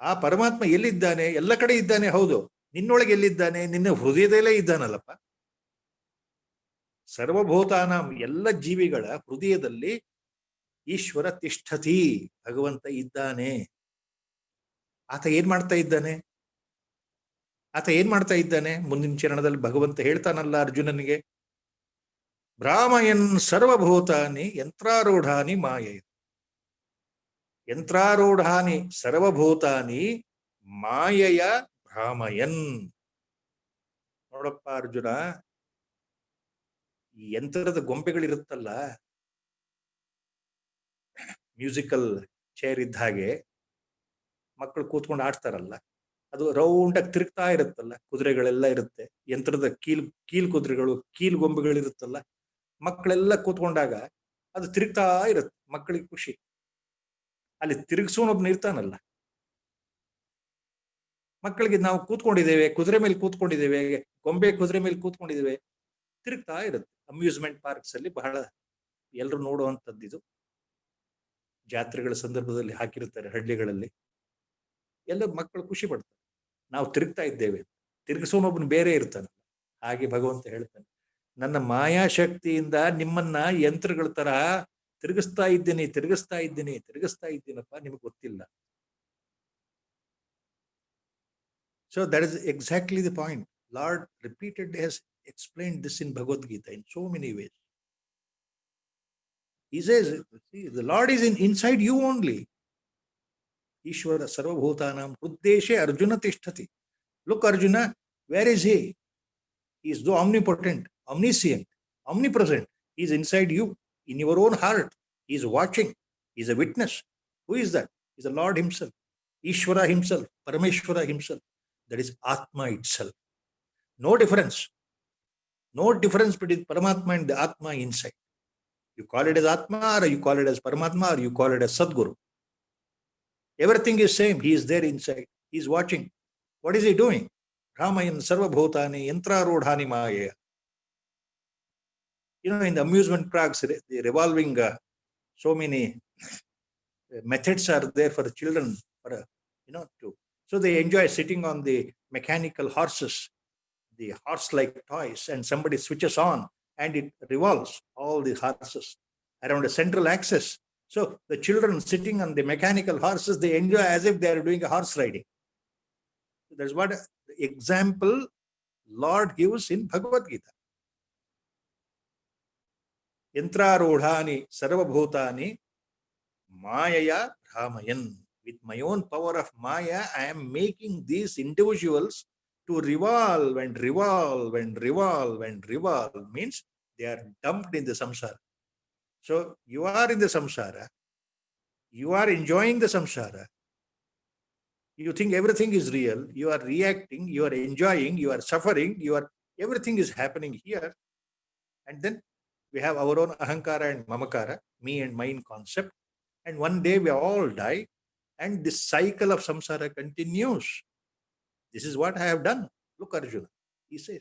ಆ ಪರಮಾತ್ಮ ಎಲ್ಲಿದ್ದಾನೆ? ಎಲ್ಲ ಕಡೆ ಇದ್ದಾನೆ. ಹೌದು, ನಿನ್ನೊಳಗೆ ಎಲ್ಲಿದ್ದಾನೆ? ನಿನ್ನ ಹೃದಯದಲ್ಲೇ ಇದ್ದಾನಲ್ಲಪ್ಪ. ಸರ್ವಭೂತಾನಾಂ, ಎಲ್ಲ ಜೀವಿಗಳ ಹೃದಯದಲ್ಲಿ ಈಶ್ವರ ತಿಷ್ಠತಿ, ಭಗವಂತ ಇದ್ದಾನೆ. ಆತ ಏನ್ ಮಾಡ್ತಾ ಇದ್ದಾನೆ? ಮುಂದಿನ ಚರಣದಲ್ಲಿ ಭಗವಂತ ಹೇಳ್ತಾನಲ್ಲ ಅರ್ಜುನನಿಗೆ, ಭ್ರಾಮಯನ್ ಸರ್ವಭೂತಾನಿ ಯಂತ್ರಾರೂಢಾನಿ ಮಾಯೆ. ಯಂತ್ರಾರೂಢಾನಿ ಸರ್ವಭೂತಾನಿ ಮಾಯೆಯ ಭ್ರಾಮಯನ್. ನೋಡಪ್ಪ ಅರ್ಜುನ, ಈ ಯಂತ್ರದ ಗೊಂಬೆಗಳಿರುತ್ತಲ್ಲ, ಮ್ಯೂಸಿಕಲ್ ಚೇರ್ ಇದ್ದ ಹಾಗೆ, ಮಕ್ಕಳು ಕೂತ್ಕೊಂಡು ಆಡ್ತಾರಲ್ಲ, ಅದು ರೌಂಡಾಗಿ ತಿರುಗ್ತಾ ಇರುತ್ತಲ್ಲ, ಕುದುರೆಗಳೆಲ್ಲ ಇರುತ್ತೆ, ಯಂತ್ರದ ಕೀಲ್ ಕುದುರೆಗಳು, ಕೀಲ್ ಗೊಂಬೆಗಳಿರುತ್ತಲ್ಲ, ಮಕ್ಕಳೆಲ್ಲ ಕೂತ್ಕೊಂಡಾಗ ಅದು ತಿರುಗ್ತಾ ಇರುತ್ತೆ, ಮಕ್ಕಳಿಗೆ ಖುಷಿ. ಅಲ್ಲಿ ತಿರುಗಿಸೋನೊಬ್ನು ಇರ್ತಾನಲ್ಲ, ಮಕ್ಕಳಿಗೆ ನಾವು ಕೂತ್ಕೊಂಡಿದ್ದೇವೆ, ಕುದುರೆ ಮೇಲೆ ಕೂತ್ಕೊಂಡಿದ್ದೇವೆ, ಗೊಂಬೆ ಕುದುರೆ ಮೇಲೆ ಕೂತ್ಕೊಂಡಿದ್ದೇವೆ, ತಿರುಗ್ತಾ ಇರುತ್ತೆ. ಅಮ್ಯೂಸ್ಮೆಂಟ್ ಪಾರ್ಕ್ಸ್ ಅಲ್ಲಿ ಬಹಳ ಎಲ್ಲರೂ ನೋಡುವಂಥದ್ದಿದು. ಜಾತ್ರೆಗಳ ಸಂದರ್ಭದಲ್ಲಿ ಹಾಕಿರ್ತಾರೆ ಹಳ್ಳಿಗಳಲ್ಲಿ, ಎಲ್ಲ ಮಕ್ಕಳು ಖುಷಿ ಪಡ್ತಾರೆ. ನಾವು ತಿರುಗ್ತಾ ಇದ್ದೇವೆ, ತಿರುಗಿಸೋನೊಬ್ಬನು ಬೇರೆ ಇರ್ತಾನೆ. ಹಾಗೆ ಭಗವಂತ ಹೇಳ್ತಾನೆ, ನನ್ನ ಮಾಯಾಶಕ್ತಿಯಿಂದ ನಿಮ್ಮನ್ನ ಯಂತ್ರಗಳ ತರ ತಿರುಗಿಸ್ತಾ ಇದ್ದೀನಪ್ಪ, ನಿಮಗೆ ಗೊತ್ತಿಲ್ಲ. So that is exactly the point. Lord repeatedly has explained this in Bhagavad Gita in so many ways. He says, see, the Lord is inside you only. Ishvara sarvabhutanam uddeshe Arjuna tishtati. Look, Arjuna, where is he? He is the omnipotent, omniscient, omnipresent. He is inside you, in your own heart. He is watching. He is a witness. Who is that? He is the Lord himself, Ishvara himself, Parameshwara himself. That is Atma itself. No difference. No difference between Paramatma and the Atma inside. You call it as Atma, or you call it as Paramatma, or you call it as Sadguru. Everything is same. He is there inside. He is watching. What is he doing? Ramayan sarvabhutani yantrarodhani maya. You know, in the amusement parks, the revolving, so many methods are there for the children, so they enjoy sitting on the mechanical horses, the horse-like toys, and somebody switches on and it revolves all the horses around a central axis. So the children sitting on the mechanical horses, they enjoy as if they are doing a horse riding. That's what the example Lord gives in Bhagavad Gita. Yantrarodhani sarvabhutani mayaya ramayan. With my own power of Maya, I am making these individuals to revolve and revolve and revolve and revolve. Means they are dumped in the samsara. So you are in the samsara. You are enjoying the samsara. You think everything is real. You are reacting. You are enjoying. You are suffering. Everything is happening here. And then we have our own ahankara and mamakara, me and mine concept. And one day we all die. And this cycle of samsara continues. This is what I have done. Look, Arjuna, he says,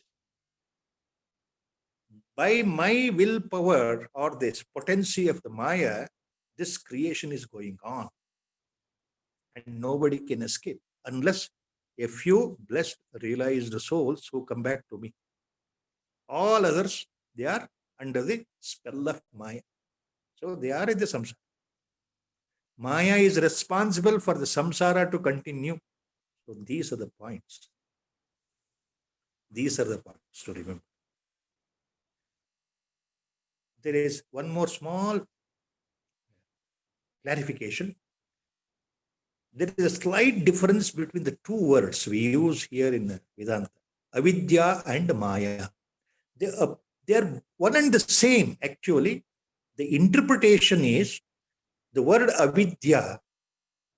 by my willpower or this potency of the Maya, this creation is going on. And nobody can escape unless a few blessed realized souls who come back to me. All others, they are under the spell of Maya. So they are in the samsara. Maya is responsible for the samsara to continue. So these are the points. These are the points to remember. There is one more small clarification. There is a slight difference between the two words we use here in Vedanta, avidya and Maya. They are one and the same, actually. The interpretation is, the word avidya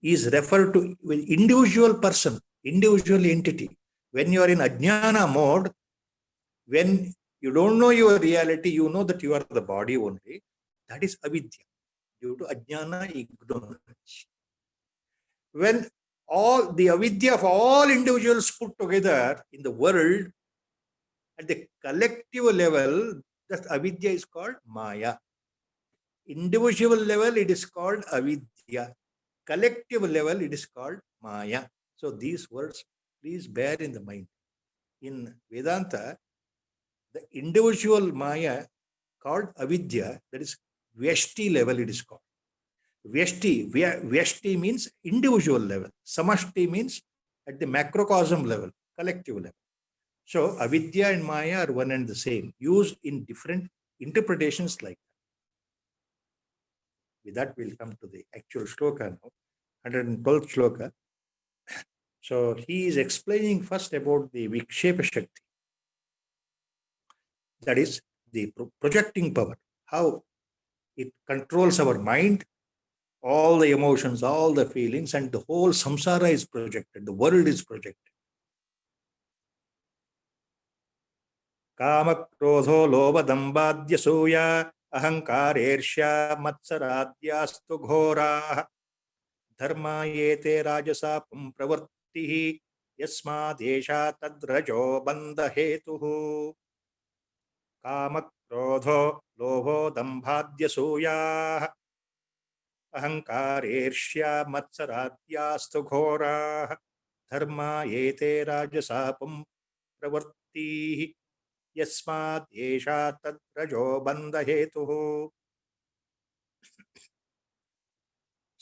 is referred to individual person, individual entity. When you are in ajnana mode, when you don't know your reality, you know that you are the body only. That is avidya, due to ajnana, ignorance. When all the avidya of all individuals put together in the world, at the collective level, that avidya is called Maya. Individual level, it is called avidya. Collective level, it is called Maya. So these words, please bear in the mind. In Vedanta, the individual Maya called avidya, that is Vyashti level, it is called. Vyashti means individual level. Samashti means at the macrocosm level, collective level. So avidya and Maya are one and the same, used in different interpretations like that. With that, we'll come to the actual shloka now, 112th shloka. So he is explaining first about the Vikshepa Shakti. That is the projecting power, how it controls our mind all the emotions, all the feelings, and the whole samsara is projected, the world is projected. Kama, krodho, lobha, dambadya, suya, ahankaresha, matsaradyastu ghora, dharma yete rajasa pravartihi, yasmadesha tadrajo bandha hetuhu. Kama, krodho, lobho, dambadya, suya, अहंकारेर्ष्या मत्सराद्यास्तु घोराः धर्मा एते राजसापं प्रवर्तिः यस्मात् एषा तद्रजो बन्धहेतुः.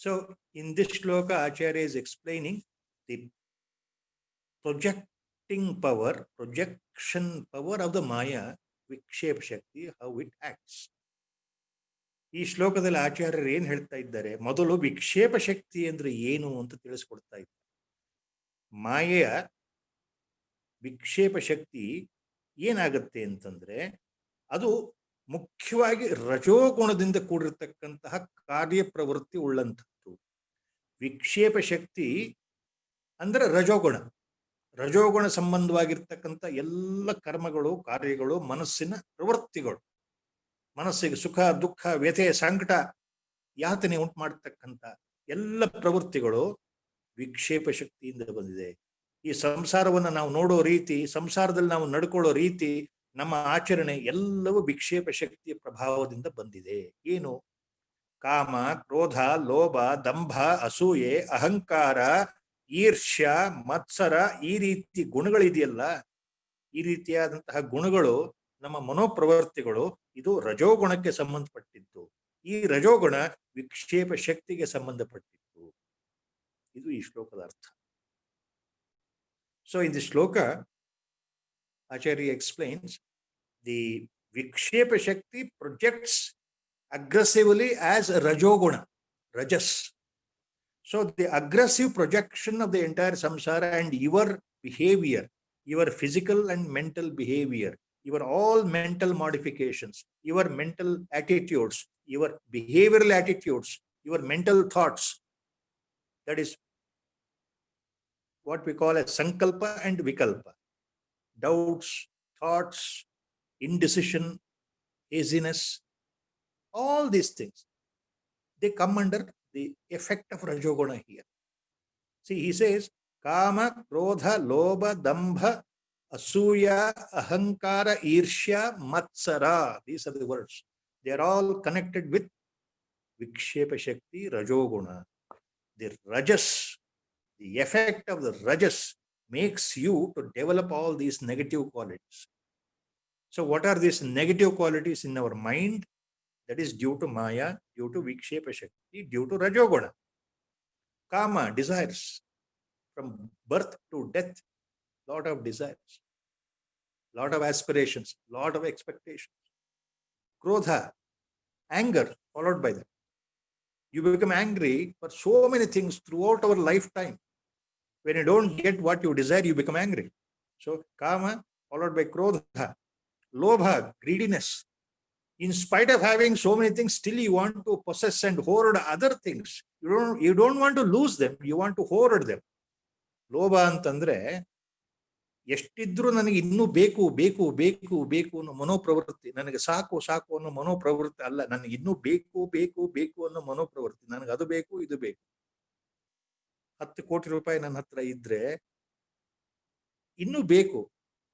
So in this shloka, Acharya is explaining the projecting power, projection power of the Maya, Vikshep Shakti, how it acts. ಈ ಶ್ಲೋಕದಲ್ಲಿ ಆಚಾರ್ಯರು ಏನ್ ಹೇಳ್ತಾ ಇದ್ದಾರೆ, ಮೊದಲು ವಿಕ್ಷೇಪ ಶಕ್ತಿ ಅಂದ್ರೆ ಏನು ಅಂತ ತಿಳಿಸ್ಕೊಡ್ತಾ ಇದ್ದಾರೆ. ಮಾಯೆಯ ವಿಕ್ಷೇಪ ಶಕ್ತಿ ಏನಾಗತ್ತೆ ಅಂತಂದ್ರೆ, ಅದು ಮುಖ್ಯವಾಗಿ ರಜೋಗುಣದಿಂದ ಕೂಡಿರ್ತಕ್ಕಂತಹ ಕಾರ್ಯಪ್ರವೃತ್ತಿ ಉಳ್ಳಂಥದ್ದು. ವಿಕ್ಷೇಪ ಶಕ್ತಿ ಅಂದ್ರೆ ರಜೋಗುಣ, ರಜೋಗುಣ ಸಂಬಂಧವಾಗಿರ್ತಕ್ಕಂಥ ಎಲ್ಲ ಕರ್ಮಗಳು, ಕಾರ್ಯಗಳು, ಮನಸ್ಸಿನ ಪ್ರವೃತ್ತಿಗಳು, ಮನಸ್ಸಿಗೆ ಸುಖ, ದುಃಖ, ವ್ಯಥೆ, ಸಂಕಟ, ಯಾತನೆ ಉಂಟು ಮಾಡತಕ್ಕಂಥ ಎಲ್ಲ ಪ್ರವೃತ್ತಿಗಳು ವಿಕ್ಷೇಪ ಶಕ್ತಿಯಿಂದ ಬಂದಿದೆ. ಈ ಸಂಸಾರವನ್ನು ನಾವು ನೋಡೋ ರೀತಿ, ಸಂಸಾರದಲ್ಲಿ ನಾವು ನಡ್ಕೊಳ್ಳೋ ರೀತಿ, ನಮ್ಮ ಆಚರಣೆ ಎಲ್ಲವೂ ವಿಕ್ಷೇಪ ಶಕ್ತಿಯ ಪ್ರಭಾವದಿಂದ ಬಂದಿದೆ. ಏನು? ಕಾಮ, ಕ್ರೋಧ, ಲೋಭ, ದಂಭ, ಅಸೂಯೆ, ಅಹಂಕಾರ, ಈರ್ಷ್ಯ, ಮತ್ಸರ, ಈ ರೀತಿ ಗುಣಗಳಿದೆಯಲ್ಲ, ಈ ರೀತಿಯಾದಂತಹ ಗುಣಗಳು ನಮ್ಮ ಮನೋಪ್ರವೃತ್ತಿಗಳು, ಇದು ರಜೋಗುಣಕ್ಕೆ ಸಂಬಂಧಪಟ್ಟಿದ್ದು. ಈ ರಜೋಗುಣ ವಿಕ್ಷೇಪ ಶಕ್ತಿಗೆ ಸಂಬಂಧಪಟ್ಟಿದ್ದು. ಇದು ಈ ಶ್ಲೋಕದ ಅರ್ಥ. So in this shloka, Acharya explains the Vikshepa Shakti projects aggressively as a rajoguna, rajas. So the aggressive projection of the entire samsara and your behavior, your physical and mental behavior, your all mental modifications, your mental attitudes, your behavioral attitudes, your mental thoughts, that is what we call as sankalpa and vikalpa. Doubts, thoughts, indecision, haziness, all these things, they come under the effect of rajoguna here. See, he says, kama, krodha, lobha, dambha, asuya, ahankara, irshya, matsara. These are the words. They are all connected with vikshepa shakti, rajoguna. The rajas, the effect of the rajas makes you to develop all these negative qualities. So what are these negative qualities in our mind? That is due to maya, due to vikshepa shakti, due to rajoguna. Kama, desires. From birth to death, lot of desires, lot of aspirations, lot of expectations. Krodha, anger followed by that. You become angry for so many things throughout our lifetime. When you don't get what you desire, you become angry. So kama followed by krodha. Lobha, greediness. In spite of having so many things, still you want to possess and hoard other things. You don't want to lose them, you want to hoard them. ಲೋಭ ಅಂತಂದ್ರೆ ಎಷ್ಟಿದ್ರೂ ನನಗೆ ಇನ್ನೂ ಬೇಕು ಬೇಕು ಬೇಕು ಬೇಕು ಅನ್ನೋ ಮನೋಪ್ರವೃತ್ತಿ, ನನಗೆ ಸಾಕು ಸಾಕು ಅನ್ನೋ ಮನೋಪ್ರವೃತ್ತಿ ಅಲ್ಲ, ನನಗೆ ಇನ್ನೂ ಬೇಕು ಬೇಕು ಬೇಕು ಅನ್ನೋ ಮನೋಪ್ರವೃತ್ತಿ. ನನಗೆ ಅದು ಬೇಕು, ಇದು ಬೇಕು. 10 ಕೋಟಿ ರೂಪಾಯಿ ನನ್ನ ಹತ್ರ ಇದ್ರೆ ಇನ್ನೂ ಬೇಕು,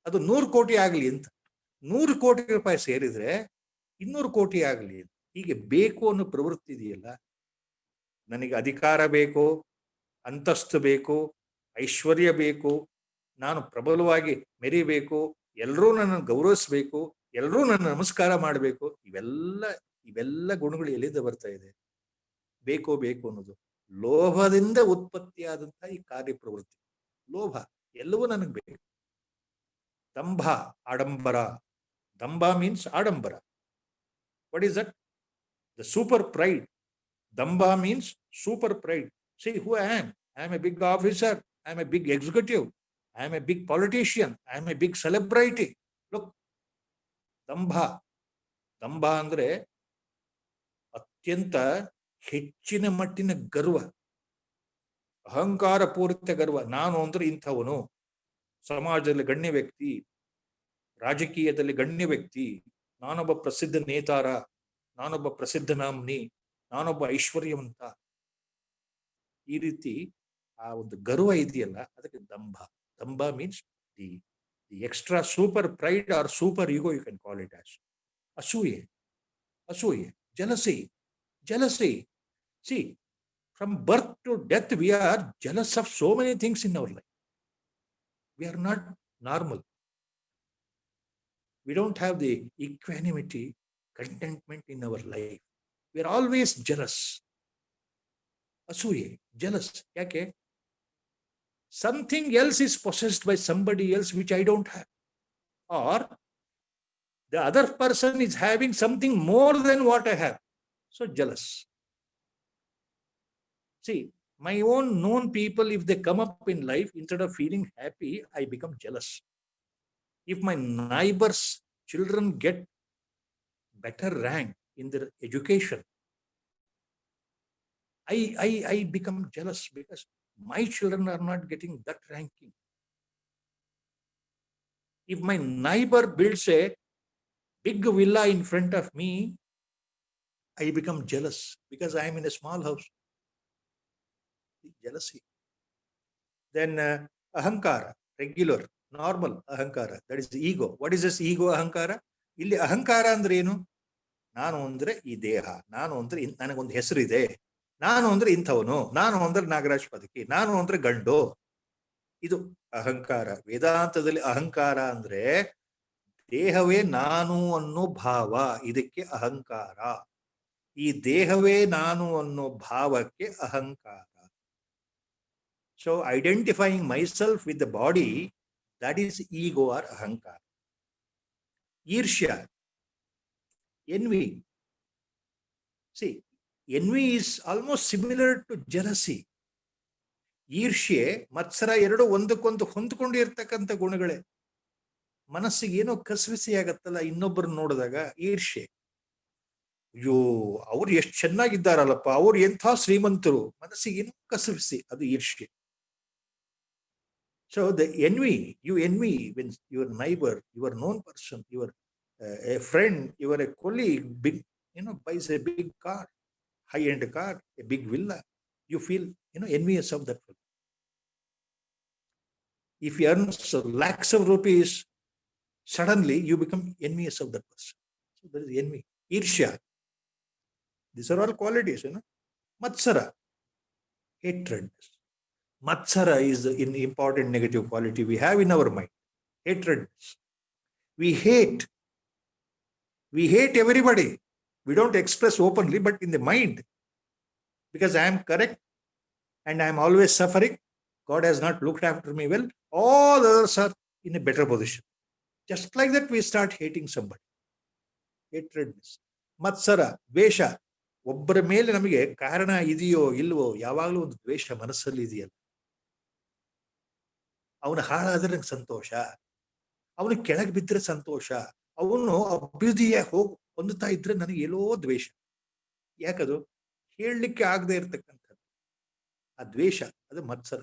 ಅದು 100 ಕೋಟಿ ಆಗ್ಲಿ ಅಂತ. 100 ಕೋಟಿ ರೂಪಾಯಿ ಸೇರಿದ್ರೆ 200 ಕೋಟಿ ಆಗ್ಲಿ ಅಂತ. ಹೀಗೆ ಬೇಕು ಅನ್ನೋ ಪ್ರವೃತ್ತಿ ಇದೆಯಲ್ಲ. ನನಗೆ ಅಧಿಕಾರ ಬೇಕು, ಅಂತಸ್ತು ಬೇಕು, ಐಶ್ವರ್ಯ ಬೇಕು, ನಾನು ಪ್ರಬಲವಾಗಿ ಮೆರಿಬೇಕು, ಎಲ್ಲರೂ ನನ್ನನ್ನು ಗೌರವಿಸ್ಬೇಕು, ಎಲ್ಲರೂ ನನ್ನ ನಮಸ್ಕಾರ ಮಾಡಬೇಕು. ಇವೆಲ್ಲ ಗುಣಗಳು ಎಲ್ಲಿಂದ ಬರ್ತಾ ಇದೆ? ಬೇಕು ಬೇಕು ಅನ್ನೋದು ಲೋಭದಿಂದ ಉತ್ಪತ್ತಿಯಾದಂತಹ ಈ ಕಾರ್ಯಪ್ರವೃತ್ತಿ. ಲೋಭ, ಎಲ್ಲವೂ ನನಗೆ ಬೇಕು. ದಂಭ, ಆಡಂಬರ. ದಂಭ ಮೀನ್ಸ್ ಆಡಂಬರ. What is that? The super pride. ದಂಭ means super pride. See who I am. I am a big officer. I am a big executive. I am a big politician. I am a big celebrity. Look, ದಂಭ. ದಂಭ ಅಂದ್ರೆ ಅತ್ಯಂತ ಹೆಚ್ಚಿನ ಮಟ್ಟಿನ ಗರ್ವ, ಅಹಂಕಾರ ಪೂರಿತ ಗರ್ವ. ನಾನು ಅಂದ್ರೆ ಇಂಥವನು, ಸಮಾಜದಲ್ಲಿ ಗಣ್ಯ ವ್ಯಕ್ತಿ, ರಾಜಕೀಯದಲ್ಲಿ ಗಣ್ಯ ವ್ಯಕ್ತಿ, ನಾನೊಬ್ಬ ಪ್ರಸಿದ್ಧ ನೇತಾರ, ನಾನೊಬ್ಬ ಪ್ರಸಿದ್ಧ ನಾಮ್ನಿ, ನಾನೊಬ್ಬ ಐಶ್ವರ್ಯವಂತ. ಈ ರೀತಿ ಆ ಒಂದು ಗರ್ವ ಇದೆಯಲ್ಲ, ಅದಕ್ಕೆ ದಂಭ. ದಂಭ means the extra super pride or super ego, you can call it as. ಅಸೂಯೆ, ಅಸೂಯೆ, jealousy, jealousy. See, from birth to death, we are jealous of so many things in our life. We are not normal. We don't have the equanimity, contentment in our life. We are always jealous. Asooye, jealous. Yake? Something else is possessed by somebody else which I don't have. Or the other person is having something more than what I have. So jealous. See, my own known people, if they come up in life, instead of feeling happy, I become jealous. If my neighbors' children get better rank in their education, I become jealous because my children are not getting that ranking. If my neighbor builds a big villa in front of me, I become jealous because I am in a small house. Jealousy. Then ahankara, regular, normal ahankara, that is the ego. What is this ego, ahankara? Illi ahankara andre enu? ನಾನು ಅಂದ್ರೆ ಈ ದೇಹ, ನಾನು ಅಂದ್ರೆ ನನಗೊಂದು ಹೆಸರಿದೆ, ನಾನು ಅಂದ್ರೆ ಇಂಥವನು, ನಾನು ಅಂದ್ರೆ ನಾಗರಾಜ್ ಪದಕಿ, ನಾನು ಅಂದ್ರೆ ಗಂಡು. ಇದು ಅಹಂಕಾರ. ವೇದಾಂತದಲ್ಲಿ ಅಹಂಕಾರ ಅಂದ್ರೆ ದೇಹವೇ ನಾನು ಅನ್ನೋ ಭಾವ, ಇದಕ್ಕೆ ಅಹಂಕಾರ. ಈ ದೇಹವೇ ನಾನು ಅನ್ನೋ ಭಾವಕ್ಕೆ ಅಹಂಕಾರ. So identifying myself with the body, that is ego or ahankara. Irshya, envy. See, envy is almost similar to jealousy. ಈರ್ಷ್ಯೆ, ಮತ್ಸರ ಎರಡು ಒಂದಕ್ಕೊಂದು ಹೊಂದ್ಕೊಂಡು ಇರ್ತಕ್ಕಂಥ ಗುಣಗಳೇ. ಮನಸ್ಸಿಗೆ ಏನೋ ಕಸವಿಸಿ ಆಗತ್ತಲ್ಲ ಇನ್ನೊಬ್ಬರು ನೋಡಿದಾಗ, ಈರ್ಷ್ಯೆ. ಅಯ್ಯೋ, ಅವ್ರು ಎಷ್ಟು ಚೆನ್ನಾಗಿದ್ದಾರಲ್ಲಪ್ಪ, ಅವ್ರು ಎಂಥ ಶ್ರೀಮಂತರು, ಮನಸ್ಸಿಗೆ ಏನೋ ಕಸವಿಸಿ, ಅದು ಈರ್ಷ್ಯೆ. So the envy, you envy when your neighbor, your known person, your a friend, your a colleague, big, buys a big car, high-end car, a big villa, you feel, envious of that person. If he earns lakhs of rupees, suddenly you become envious of that person. So there is envy. Irshya. These are all qualities, Matsara, hatred. Matsara is an important negative quality we have in our mind. Hatred. We hate everybody. We don't express openly, but in the mind, because I am correct and I am always suffering, God has not looked after me well, all others are in a better position. Just like that, we start hating somebody. Hatred. Matsara, ದ್ವೇಷ. ಒಬ್ಬರ ಮೇಲೆ ನಮಗೆ ಕಾರಣ ಇದೆಯೋ ಇಲ್ವೋ, ಯಾವಾಗಲೂ ಒಂದು ದ್ವೇಷ ಮನಸ್ಸಲ್ಲಿ ಇದೆಯಲ್ಲ. ಅವನು ಹಾಳಾದ್ರೆ ನಂಗೆ ಸಂತೋಷ, ಅವನು ಕೆಳಗೆ ಬಿದ್ದರೆ ಸಂತೋಷ, ಅವನು ಅಭಿವೃದ್ಧಿಯ ಹೊಂದುತ್ತಾ ಇದ್ರೆ ನನಗೆ ಎಲ್ಲೋ ದ್ವೇಷ. ಯಾಕದು ಹೇಳಲಿಕ್ಕೆ ಆಗದೆ ಇರತಕ್ಕಂಥದ್ದು ಆ ದ್ವೇಷ, ಅದು ಮತ್ಸರ.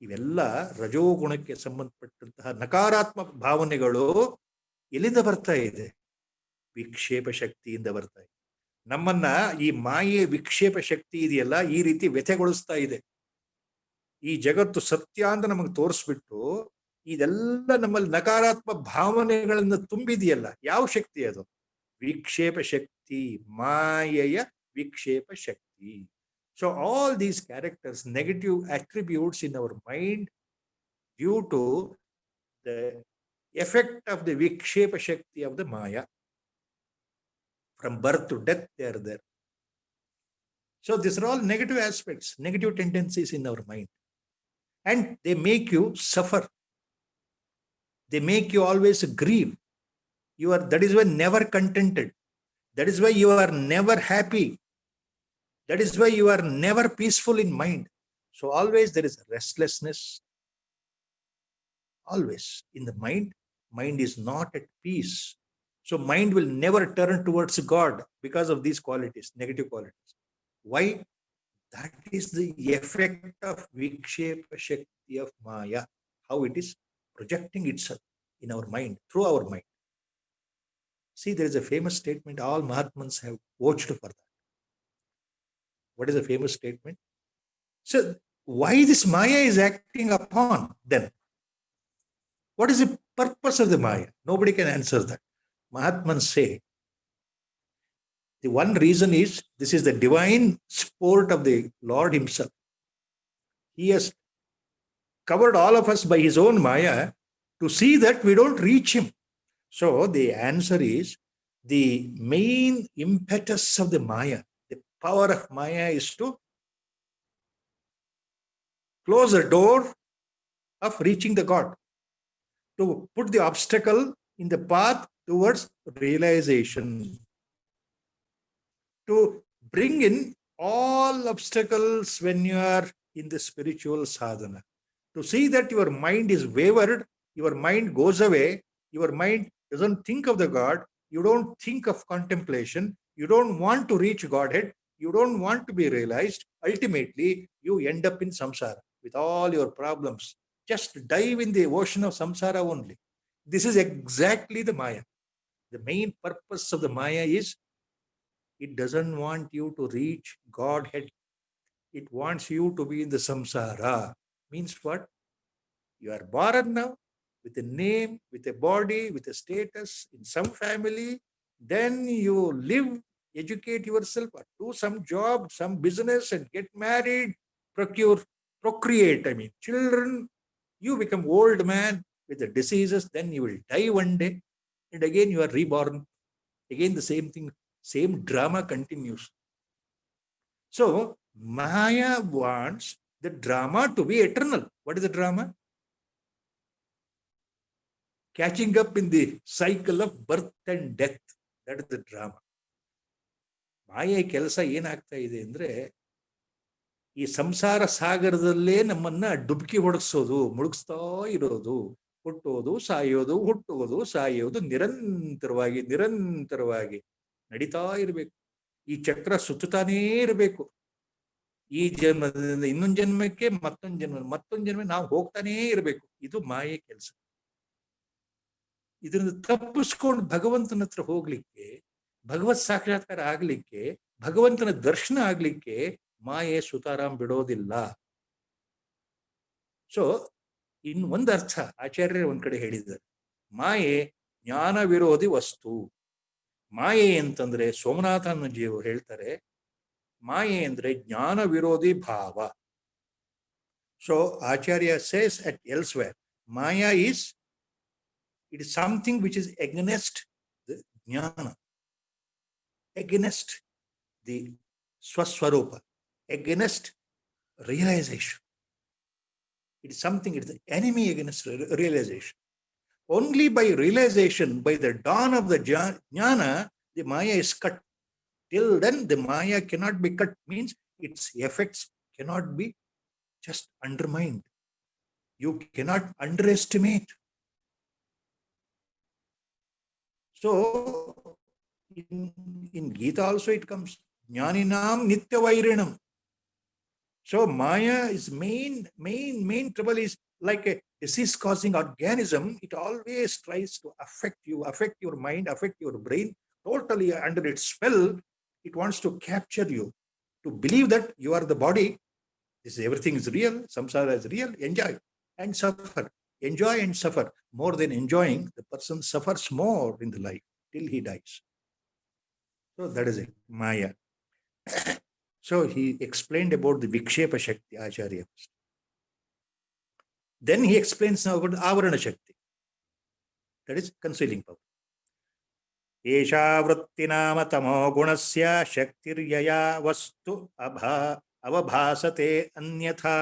ಇವೆಲ್ಲ ರಜೋಗುಣಕ್ಕೆ ಸಂಬಂಧಪಟ್ಟಂತಹ ನಕಾರಾತ್ಮಕ ಭಾವನೆಗಳು ಎಲ್ಲಿಂದ ಬರ್ತಾ ಇದೆ? ವಿಕ್ಷೇಪ ಶಕ್ತಿಯಿಂದ ಬರ್ತಾ ಇದೆ. ನಮ್ಮನ್ನ ಈ ಮಾಯೆ ವಿಕ್ಷೇಪ ಶಕ್ತಿ ಇದೆಯಲ್ಲ, ಈ ರೀತಿ ವ್ಯಥೆಗೊಳಿಸ್ತಾ ಇದೆ. ಈ ಜಗತ್ತು ಸತ್ಯ ಅಂತ ನಮಗೆ ತೋರಿಸ್ಬಿಟ್ಟು ಇದೆಲ್ಲ ನಮ್ಮಲ್ಲಿ ನಕಾರಾತ್ಮಕ ಭಾವನೆಗಳನ್ನ ತುಂಬಿದೆಯಲ್ಲ, ಯಾವ ಶಕ್ತಿ ಅದು? ವಿಕ್ಷೇಪ ಶಕ್ತಿ, ಮಾಯೆಯ ವಿಕ್ಷೇಪ ಶಕ್ತಿ. So all these characters, negative attributes in our mind due to the effect of the vikshepa shakti of the maya. From birth to death, they are there. So these are all negative aspects, negative tendencies in our mind. And they make you suffer. They make you always grieve. That is why never contented. That is why you are never happy. That is why you are never peaceful in mind. So always there is restlessness. Always in the mind. Mind is not at peace. So mind will never turn towards God because of these qualities, negative qualities. Why? That is the effect of Vikshepa Shakti of Maya, how it is projecting itself in our mind, through our mind. See, there is a famous statement, all Mahatmans have watched for that. What is the famous statement? So, why this Maya is acting upon then? What is the purpose of the Maya? Nobody can answer that. Mahatmans say, the one reason is this is the divine sport of the Lord Himself. He has covered all of us by His own Maya to see that we don't reach Him. So the answer is the main impetus of the Maya, the power of Maya is to close the door of reaching the God, to put the obstacle in the path towards realization, to bring in all obstacles when you are in the spiritual sadhana, to see that your mind is wavered, your mind goes away, your mind doesn't think of the God, you don't think of contemplation, you don't want to reach Godhead, you don't want to be realized. Ultimately, you end up in samsara with all your problems. Just dive in the ocean of samsara only. This is exactly the Maya. The main purpose of the Maya is it doesn't want you to reach Godhead. It wants you to be in the samsara. Means what? You are born now with a name, with a body, with a status in some family. Then you live, educate yourself, or do some job, some business, and get married, procreate. I mean, children. You become old man with the diseases. Then you will die one day, and again you are reborn. Again the same thing, same drama continues. So Maya wants the drama to be eternal. What is the drama? Catching up in the cycle of birth and death. That is the drama. ಮಾಯೆ ಕೆಲಸ ಏನಾಗ್ತಾ ಇದೆ ಅಂದ್ರೆ ಈ ಸಂಸಾರ ಸಾಗರದಲ್ಲೇ ನಮ್ಮನ್ನ ಡುಬ್ಕಿ ಹೊಡಗಿಸೋದು, ಮುಳುಗಿಸ್ತಾ ಇರೋದು, ಹುಟ್ಟೋದು ಸಾಯೋದು, ಹುಟ್ಟೋದು ಸಾಯೋದು, ನಿರಂತರವಾಗಿ ನಡೀತಾ ಇರಬೇಕು. ಈ ಚಕ್ರ ಸುತ್ತಾನೇ ಇರಬೇಕು. ಈ ಜನ್ಮದಿಂದ ಇನ್ನೊಂದು ಜನ್ಮಕ್ಕೆ, ಮತ್ತೊಂದು ಜನ್ಮ ನಾವು ಹೋಗ್ತಾನೇ ಇರಬೇಕು. ಇದು ಮಾಯೆ ಕೆಲಸ. ಇದರಿಂದ ತಪ್ಪಿಸ್ಕೊಂಡು ಭಗವಂತನ ಹತ್ರ ಹೋಗ್ಲಿಕ್ಕೆ, ಭಗವತ್ ಸಾಕ್ಷಾತ್ಕಾರ ಆಗ್ಲಿಕ್ಕೆ, ಭಗವಂತನ ದರ್ಶನ ಆಗ್ಲಿಕ್ಕೆ ಮಾಯೆ ಸುತಾರಾಮ್ ಬಿಡೋದಿಲ್ಲ. ಸೊ ಇನ್ ಒಂದು ಅರ್ಥ ಆಚಾರ್ಯರೇ ಒಂದ್ ಕಡೆ ಹೇಳಿದ್ದಾರೆ, ಮಾಯೆ ಜ್ಞಾನ ವಿರೋಧಿ ವಸ್ತು. ಮಾಯೆ ಅಂತಂದ್ರೆ ಸೋಮನಾಥಾನಂದಜಿಯವರು ಹೇಳ್ತಾರೆ, ಮಾಯೆ ಅಂದ್ರೆ ಜ್ಞಾನ ವಿರೋಧಿ ಭಾವ. So Acharya says at elsewhere, Maya is, it is something which is against the jnana, against the swaswarupa, against realization. It is something, it is the enemy against realization. Only by realization, by the dawn of the jnana, the Maya is cut. Till then, the Maya cannot be cut, means its effects cannot be just undermined. You cannot underestimate. So, in Gita also it comes, Jnaninam Nitya Vairinam. So, Maya is main trouble is like a disease-causing organism. It always tries to affect you, affect your mind, affect your brain, totally under its spell. It wants to capture you, to believe that you are the body. Everything is real, samsara is real, enjoy and suffer. Enjoy and suffer. More than enjoying, the person suffers more in the life till he dies. So that is it, Maya. So he explained about the Vikshepa Shakti, Acharya. Then he explains now about Avarana Shakti. That is concealing power. Esha vrittinama tamo gunasya shaktiryaya vastu avabhasate anyatha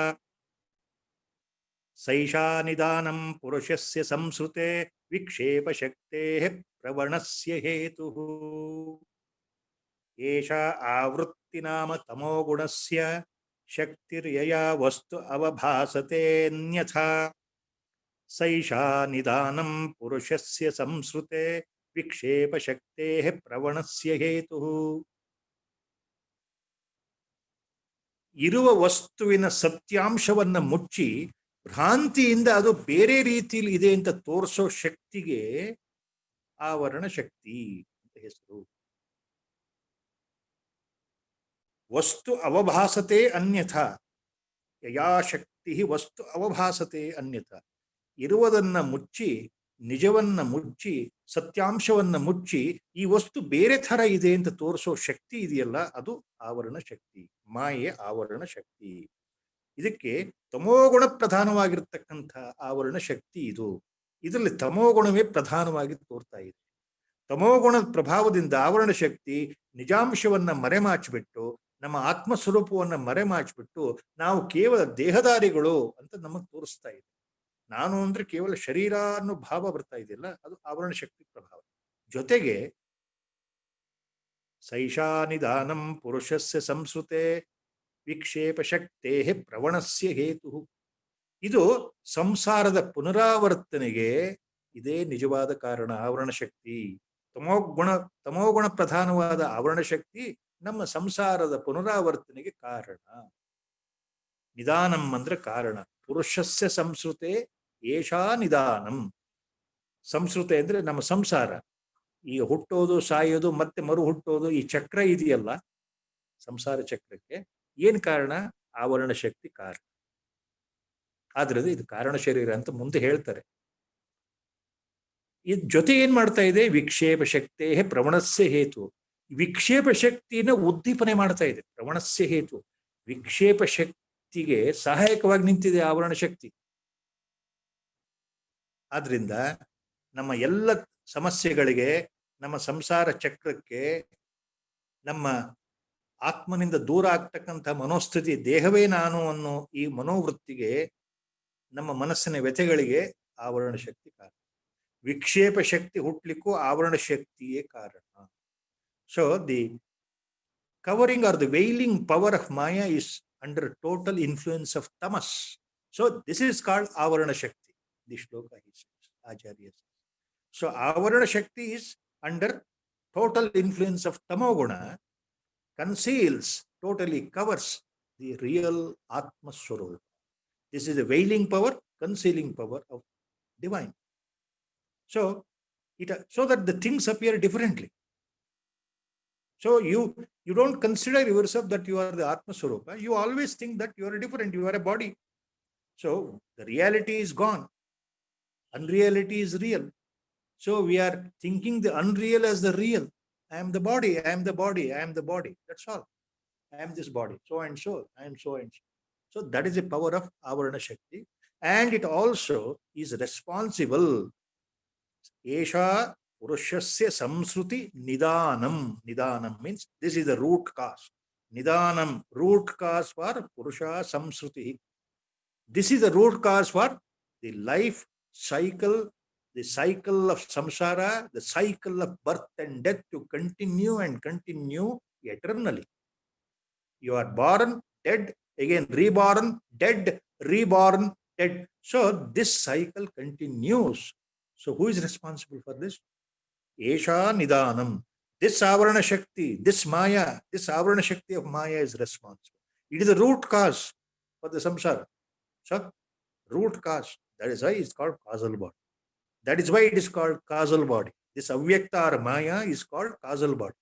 saisha nidanam purushasya samsrute vikshepa shakteः pravanasya hetuः. Esha avrittinama tamo gunasya shaktiryaya vastu avabhasate anyatha saisha nidanam purushasya samsrute vikshepa shakteः pravanasya hetuः. ಇರುವ ವಸ್ತುವಿನ ಸತ್ಯಾಂಶವನ್ನ ಮುಚ್ಚಿ ಭ್ರಾಂತಿಯಿಂದ ಅದು ಬೇರೆ ರೀತಿಯಲ್ಲಿ ಇದೆ ಅಂತ ತೋರಿಸೋ ಶಕ್ತಿಗೆ ಆವರಣ ಶಕ್ತಿ ಅಂತ ಹೆಸರು. ವಸ್ತು ಅವಭಾಸತೆ ಅನ್ಯಥಾ ಯಯಾ ಶಕ್ತಿ ವಸ್ತು ಅವಭಾಸತೆ ಅನ್ಯಥಾ. ಇರುವುದನ್ನ ಮುಚ್ಚಿ, ನಿಜವನ್ನ ಮುಚ್ಚಿ, ಸತ್ಯಾಂಶವನ್ನ ಮುಚ್ಚಿ ಈ ವಸ್ತು ಬೇರೆ ಥರ ಇದೆ ಅಂತ ತೋರಿಸೋ ಶಕ್ತಿ ಇದೆಯಲ್ಲ, ಅದು ಆವರಣ ಶಕ್ತಿ, ಮಾಯೆ ಆವರಣ ಶಕ್ತಿ. ಇದಕ್ಕೆ ತಮೋಗುಣ ಪ್ರಧಾನವಾಗಿರ್ತಕ್ಕಂಥ ಆವರಣ ಶಕ್ತಿ ಇದು. ಇದರಲ್ಲಿ ತಮೋಗುಣವೇ ಪ್ರಧಾನವಾಗಿ ತೋರ್ತಾ ಇದೆ. ತಮೋಗುಣದ ಪ್ರಭಾವದಿಂದ ಆವರಣ ಶಕ್ತಿ ನಿಜಾಂಶವನ್ನ ಮರೆಮಾಚಿಬಿಟ್ಟು, ನಮ್ಮ ಆತ್ಮಸ್ವರೂಪವನ್ನ ಮರೆಮಾಚಿಬಿಟ್ಟು ನಾವು ಕೇವಲ ದೇಹದಾರಿಗಳು ಅಂತ ನಮಗೆ ತೋರಿಸ್ತಾ ಇದೆ. ನಾನು ಅಂದ್ರೆ ಕೇವಲ ಶರೀರ ಅನ್ನೋ ಭಾವ ಬರ್ತಾ ಇದೆಯಲ್ಲ, ಅದು ಆವರಣ ಶಕ್ತಿ ಪ್ರಭಾವ. ಜೊತೆಗೆ ಸೈಷಾ ನಿಧಾನಂ ಪುರುಷಸ್ಯ ಸಂಸ್ಕೃತೆ ವಿಕ್ಷೇಪ ಶಕ್ತೇ ಪ್ರವಣಸ್ಯ ಹೇತು. ಇದು ಸಂಸಾರದ ಪುನರಾವರ್ತನೆಗೆ ಇದೇ ನಿಜವಾದ ಕಾರಣ, ಆವರಣ ಶಕ್ತಿ. ತಮೋಗುಣ ಪ್ರಧಾನವಾದ ಆವರಣ ಶಕ್ತಿ ನಮ್ಮ ಸಂಸಾರದ ಪುನರಾವರ್ತನೆಗೆ ಕಾರಣ. ನಿಧಾನಂ ಅಂದ್ರೆ ಕಾರಣ. ಪುರುಷಸ್ಯ ಸಂಸ್ಕೃತೆ ಏಷಾ ನಿಧಾನಂ. ಸಂಸ್ಕೃತೆ ಅಂದ್ರೆ ನಮ್ಮ ಸಂಸಾರ, ಈಗ ಹುಟ್ಟೋದು, ಸಾಯೋದು, ಮತ್ತೆ ಮರು ಹುಟ್ಟೋದು, ಈ ಚಕ್ರ ಇದೆಯಲ್ಲ, ಸಂಸಾರ ಚಕ್ರಕ್ಕೆ ಏನ್ ಕಾರಣ? ಆವರಣ ಶಕ್ತಿ ಕಾರಣ. ಆದ್ರಿಂದ ಇದು ಕಾರಣ ಶರೀರ ಅಂತ ಮುಂದೆ ಹೇಳ್ತಾರೆ. ಇದ್ ಜೊತೆ ಏನ್ ಮಾಡ್ತಾ ಇದೆ? ವಿಕ್ಷೇಪ ಶಕ್ತೇ ಪ್ರವಣಸ್ಯ ಹೇತು. ವಿಕ್ಷೇಪ ಶಕ್ತಿನ ಉದ್ದೀಪನೆ ಮಾಡ್ತಾ ಇದೆ. ಪ್ರವಣಸ್ಯ ಹೇತು, ವಿಕ್ಷೇಪ ಶಕ್ತಿಗೆ ಸಹಾಯಕವಾಗಿ ನಿಂತಿದೆ ಆವರಣ ಶಕ್ತಿ. ಆದ್ರಿಂದ ನಮ್ಮ ಎಲ್ಲ ಸಮಸ್ಯೆಗಳಿಗೆ, ನಮ್ಮ ಸಂಸಾರ ಚಕ್ರಕ್ಕೆ, ನಮ್ಮ ಆತ್ಮನಿಂದ ದೂರ ಆಗ್ತಕ್ಕಂಥ ಮನೋಸ್ಥಿತಿ, ದೇಹವೇ ನಾನು ಅನ್ನೋ ಈ ಮನೋವೃತ್ತಿಗೆ, ನಮ್ಮ ಮನಸ್ಸಿನ ವ್ಯಥೆಗಳಿಗೆ ಆವರಣ ಶಕ್ತಿ ಕಾರಣ. ವಿಕ್ಷೇಪ ಶಕ್ತಿ ಹುಟ್ಲಿಕ್ಕೂ ಆವರಣ ಶಕ್ತಿಯೇ ಕಾರಣ. So the covering or the veiling power of maya is under total influence of tamas. So this is called avarana shakti. The shloka he says, Acharya says. So avarana shakti is under total influence of tamoguna, conceals, totally covers the real Atma Swarupa. This is the veiling power, concealing power of divine. So so that the things appear differently. So you don't consider yourself that you are the Atma Swarupa. You always think that you are different, you are a body. So the reality is gone. Unreality is real. So we are thinking the unreal as the real. I am the body, I am the body, I am the body. That's all. I am this body, so and so, I am so and so. So that is the power of Avarana Shakti. And it also is responsible. Esha Purushasya Samsruti Nidanam. Nidanam means this is the root cause. Nidanam, root cause for Purusha Samsruti. This is the root cause for the life cycle, the cycle of samsara, the cycle of birth and death to continue and continue eternally. You are born, dead, again reborn, dead, reborn, dead. So this cycle continues. So who is responsible for this? Esha Nidanam. This Avarana Shakti, this Maya, this Avarana Shakti of Maya is responsible. It is the root cause for the samsara. So root cause. That is why it's called causal body. That is why it is called causal body. This avyakta or Maya is called causal body.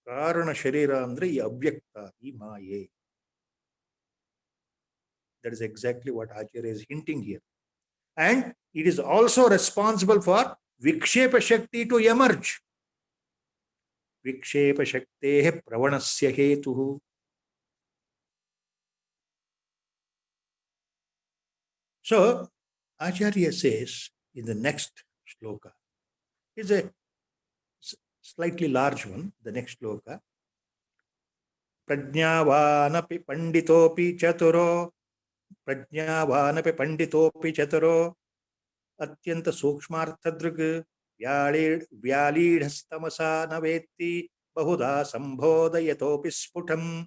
Karana Sharira andre ee avyakta, ee Maye. That is exactly what Acharya is hinting here. And it is also responsible for Vikshepa Shakti to emerge. Vikshepa Shakte Pravanasya Hetuhu. So, Acharya says in the next shloka, is a slightly large one, the next shloka. Prajnavanapi panditopi chaturo, Prajnavanapi panditopi chaturo, Atyanta Sukshmarthadrug, Vyalidhastamasa navetti, Bahuda Sambhodayatopi sputam,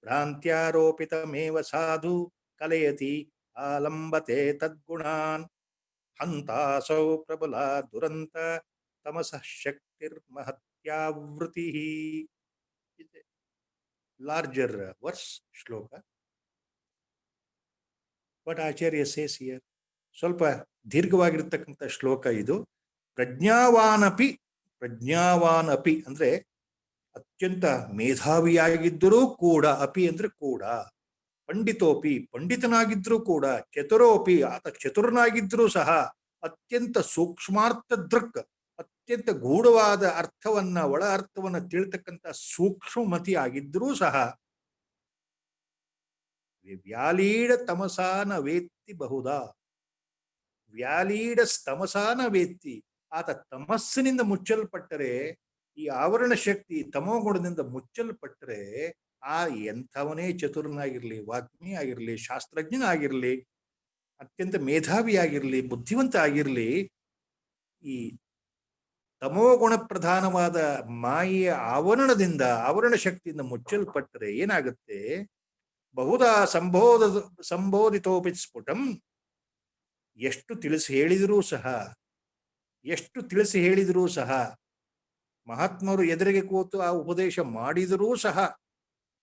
Prantyaropitameva sadhu, Kalayati, Alambate tadgunan hantasau prabala duranta tamasah shaktir mahatyavritihi. larger verse, shloka. What Acharya says here, ಸ್ವಲ್ಪ ದೀರ್ಘವಾಗಿರ್ತಕ್ಕಂಥ ಶ್ಲೋಕ ಇದು. ಪ್ರಜ್ಞಾವಾನಪಿ ಅಂದ್ರೆ ಅತ್ಯಂತ ಮೇಧಾವಿಯಾಗಿದ್ದರೂ ಕೂಡ, ಅಪಿ ಅಂದ್ರೆ ಕೂಡ, ಪಂಡಿತೋಪಿ ಪಂಡಿತನಾಗಿದ್ರೂ ಕೂಡ, ಚತುರೋಪಿ ಆತ ಚತುರನಾಗಿದ್ರೂ ಸಹ, ಅತ್ಯಂತ ಸೂಕ್ಷ್ಮಾರ್ಥ ದೃಕ್ ಅತ್ಯಂತ ಗೂಢವಾದ ಅರ್ಥವನ್ನ, ಒಳ ಅರ್ಥವನ್ನ ತಿಳ್ತಕ್ಕಂಥ ಸೂಕ್ಷ್ಮಮತಿ ಆಗಿದ್ರೂ ಸಹ, ವ್ಯಾಲೀಡ ತಮಸಾನ ವೇತ್ತಿ ಬಹುದಾ, ವ್ಯಾಲೀಡ ತಮಸಾನ ವೇತ್ತಿ, ಆತ ತಮಸ್ಸಿನಿಂದ ಮುಚ್ಚಲ್ಪಟ್ಟರೆ, ಈ ಆವರಣ ಶಕ್ತಿ ತಮೋಗುಣದಿಂದ ಮುಚ್ಚಲ್ಪಟ್ಟರೆ, ಆ ಎಂಥವನೇ ಚತುರನಾಗಿರ್ಲಿ, ವಾಗ್ಮಿ ಆಗಿರ್ಲಿ, ಶಾಸ್ತ್ರಜ್ಞನಾಗಿರ್ಲಿ, ಅತ್ಯಂತ ಮೇಧಾವಿಯಾಗಿರ್ಲಿ, ಬುದ್ಧಿವಂತ ಆಗಿರ್ಲಿ, ಈ ತಮೋಗುಣ ಪ್ರಧಾನವಾದ ಮಾಯೆಯ ಆವರಣ ಶಕ್ತಿಯಿಂದ ಮುಚ್ಚಲ್ಪಟ್ಟರೆ ಏನಾಗುತ್ತೆ? ಬಹುದಾ ಸಂಬೋಧಿತೋಪಿ ಸ್ಫುಟಂ, ಎಷ್ಟು ತಿಳಿಸಿ ಹೇಳಿದರೂ ಸಹ, ಮಹಾತ್ಮರು ಎದುರಿಗೆ ಕೂತು ಆ ಉಪದೇಶ ಮಾಡಿದರೂ ಸಹ,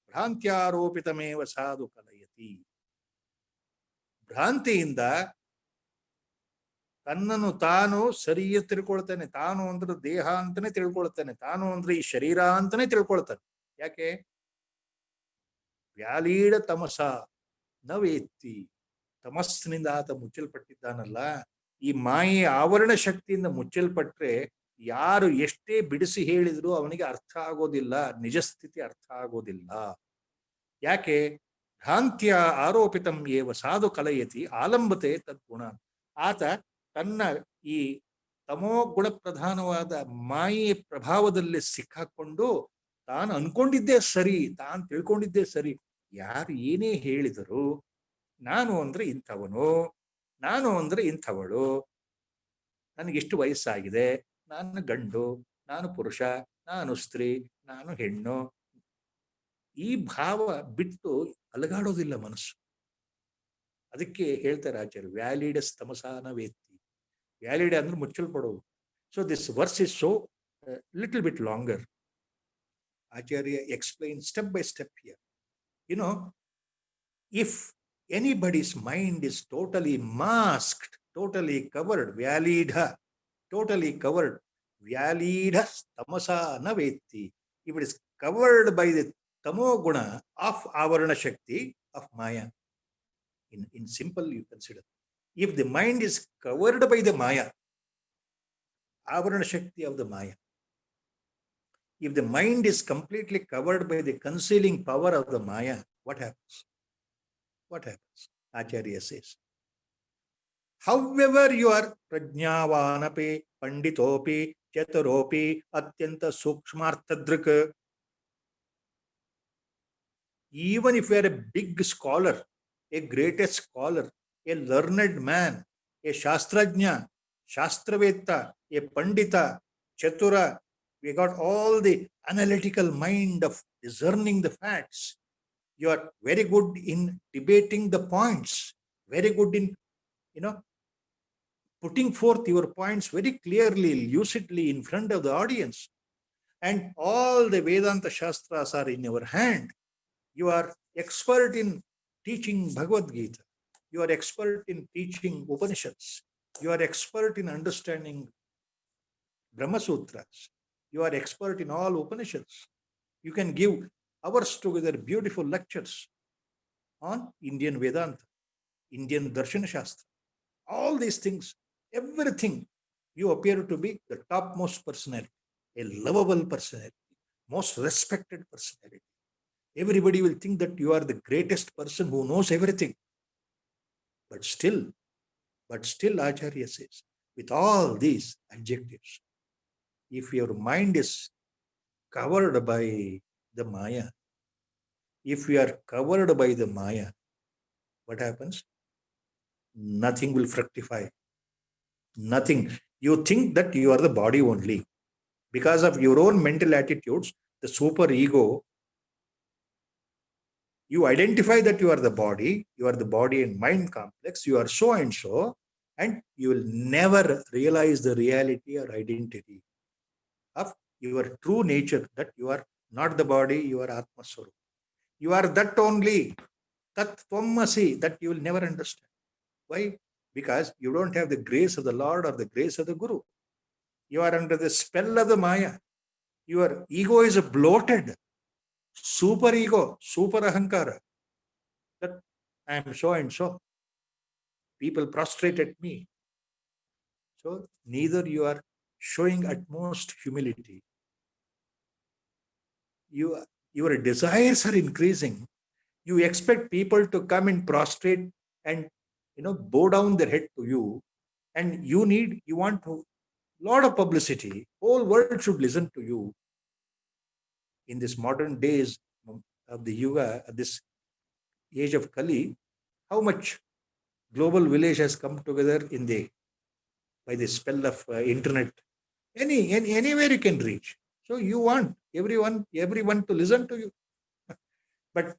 ಭ್ರಾಂತ್ಯಾರೋಪಿತಮೇವ ಸಾಧು ಕಲಯತಿ, ಭ್ರಾಂತಿಯಿಂದ ತನ್ನನ್ನು ತಾನು ಸರಿಯಾಗಿ ತಿಳ್ಕೊಳ್ತಾನೆ. ತಾನು ಅಂದ್ರೆ ದೇಹ ಅಂತಾನೆ ತಿಳ್ಕೊಳ್ತಾನೆ, ತಾನು ಅಂದ್ರೆ ಈ ಶರೀರ ಅಂತಾನೆ ತಿಳ್ಕೊಳ್ತಾನೆ. ಯಾಕೆ? ವ್ಯಾಲೀಡ ತಮಸ ನವೇತ್ತಿ, ತಮಸ್ಸಿನಿಂದ ಆತ ಮುಚ್ಚಲ್ಪಟ್ಟಿದ್ದಾನಲ್ಲ. ಈ ಮಾಯೆಯ ಆವರಣ ಶಕ್ತಿಯಿಂದ ಮುಚ್ಚಲ್ಪಟ್ರೆ ಯಾರು ಎಷ್ಟೇ ಬಿಡಿಸಿ ಹೇಳಿದ್ರು ಅವನಿಗೆ ಅರ್ಥ ಆಗೋದಿಲ್ಲ, ನಿಜ ಸ್ಥಿತಿ ಅರ್ಥ ಆಗೋದಿಲ್ಲ. ಯಾಕೆ? ಭ್ರಾಂತ್ಯ ಆರೋಪಿತಂ ಏವ ಸಾಧು ಕಲಯತಿ ಆಲಂಬತೆ ತದ್ಗುಣ. ಆತ ತನ್ನ ಈ ತಮೋ ಗುಣ ಪ್ರಧಾನವಾದ ಮಾಯೆಯ ಪ್ರಭಾವದಲ್ಲಿ ಸಿಕ್ಕಾಕೊಂಡು ತಾನು ಅನ್ಕೊಂಡಿದ್ದೇ ಸರಿ, ತಾನು ತಿಳ್ಕೊಂಡಿದ್ದೇ ಸರಿ, ಯಾರು ಏನೇ ಹೇಳಿದರು, ನಾನು ಅಂದ್ರೆ ಇಂಥವನು, ನಾನು ಅಂದ್ರೆ ಇಂಥವಳು, ನನಗಿಷ್ಟು ವಯಸ್ಸಾಗಿದೆ, ನಾನು ಗಂಡು, ನಾನು ಪುರುಷ, ನಾನು ಸ್ತ್ರೀ, ನಾನು ಹೆಣ್ಣು, ಈ ಭಾವ ಬಿಟ್ಟು ಅಲಗಾಡೋದಿಲ್ಲ ಮನಸ್ಸು. ಅದಕ್ಕೆ ಹೇಳ್ತಾರೆ ಆಚಾರ್ಯ, ವ್ಯಾಲಿಡಸ್ ತಮಸಾನ ವೇತ್ತಿ. ವ್ಯಾಲಿಡ್ ಅಂದ್ರೆ ಮುಚ್ಚಲ್ಪಡೋದು. So this verse is so little bit longer. Acharya explains step by step here. You know, if anybody's mind is totally masked, totally covered, vyalidha, totally covered, vyalidha tamasa navetti. If it is covered by the tamo guna of avarana shakti of maya, in simple you consider, if the mind is covered by the maya, avarana shakti of the maya, if the mind is completely covered by the concealing power of the maya, what happens? What happens? Acharya says, however you are prajnavanapi, panditopi, chaturopi, atyanta sukshmarthadrik, even if you are a big scholar, a greatest scholar, a learned man, a shastrajna, shastravetta, a pandita, chatura, we got all the analytical mind of discerning the facts. You are very good in debating the points, very good in, putting forth your points very clearly, lucidly in front of the audience. And all the Vedanta Shastras are in your hand. You are expert in teaching Bhagavad Gita. You are expert in teaching Upanishads. You are expert in understanding Brahma Sutras. You are expert in all Upanishads. You can give hours together beautiful lectures on Indian Vedanta, Indian Darshana Shastra. All these things, everything, you appear to be the topmost personality, a lovable personality, most respected personality. Everybody will think that you are the greatest person who knows everything. But still, Acharya says, with all these adjectives, if your mind is covered by the Maya, if you are covered by the Maya, what happens? Nothing will fructify. Nothing. You think that you are the body only. Because of your own mental attitudes, the super ego, you identify that you are the body and mind complex, you are so and so, and you will never realize the reality or identity of your true nature, that you are not the body, you are Atma Swarupa. You are that only. Tat Tvamasi, that you will never understand. Why? Because you don't have the grace of the Lord or the grace of the Guru. You are under the spell of the Maya. Your ego is bloated. Super ego, super ahankara. That I am so and so. People prostrate at me. So neither you are showing utmost humility. Your desires are increasing. You expect people to come and prostrate and bow down their head to you, and you want a lot of publicity. Whole world should listen to you. In this modern days of the Yuga, this age of Kali, how much global village has come together by the spell of internet. Anywhere you can reach. So you want everyone to listen to you, but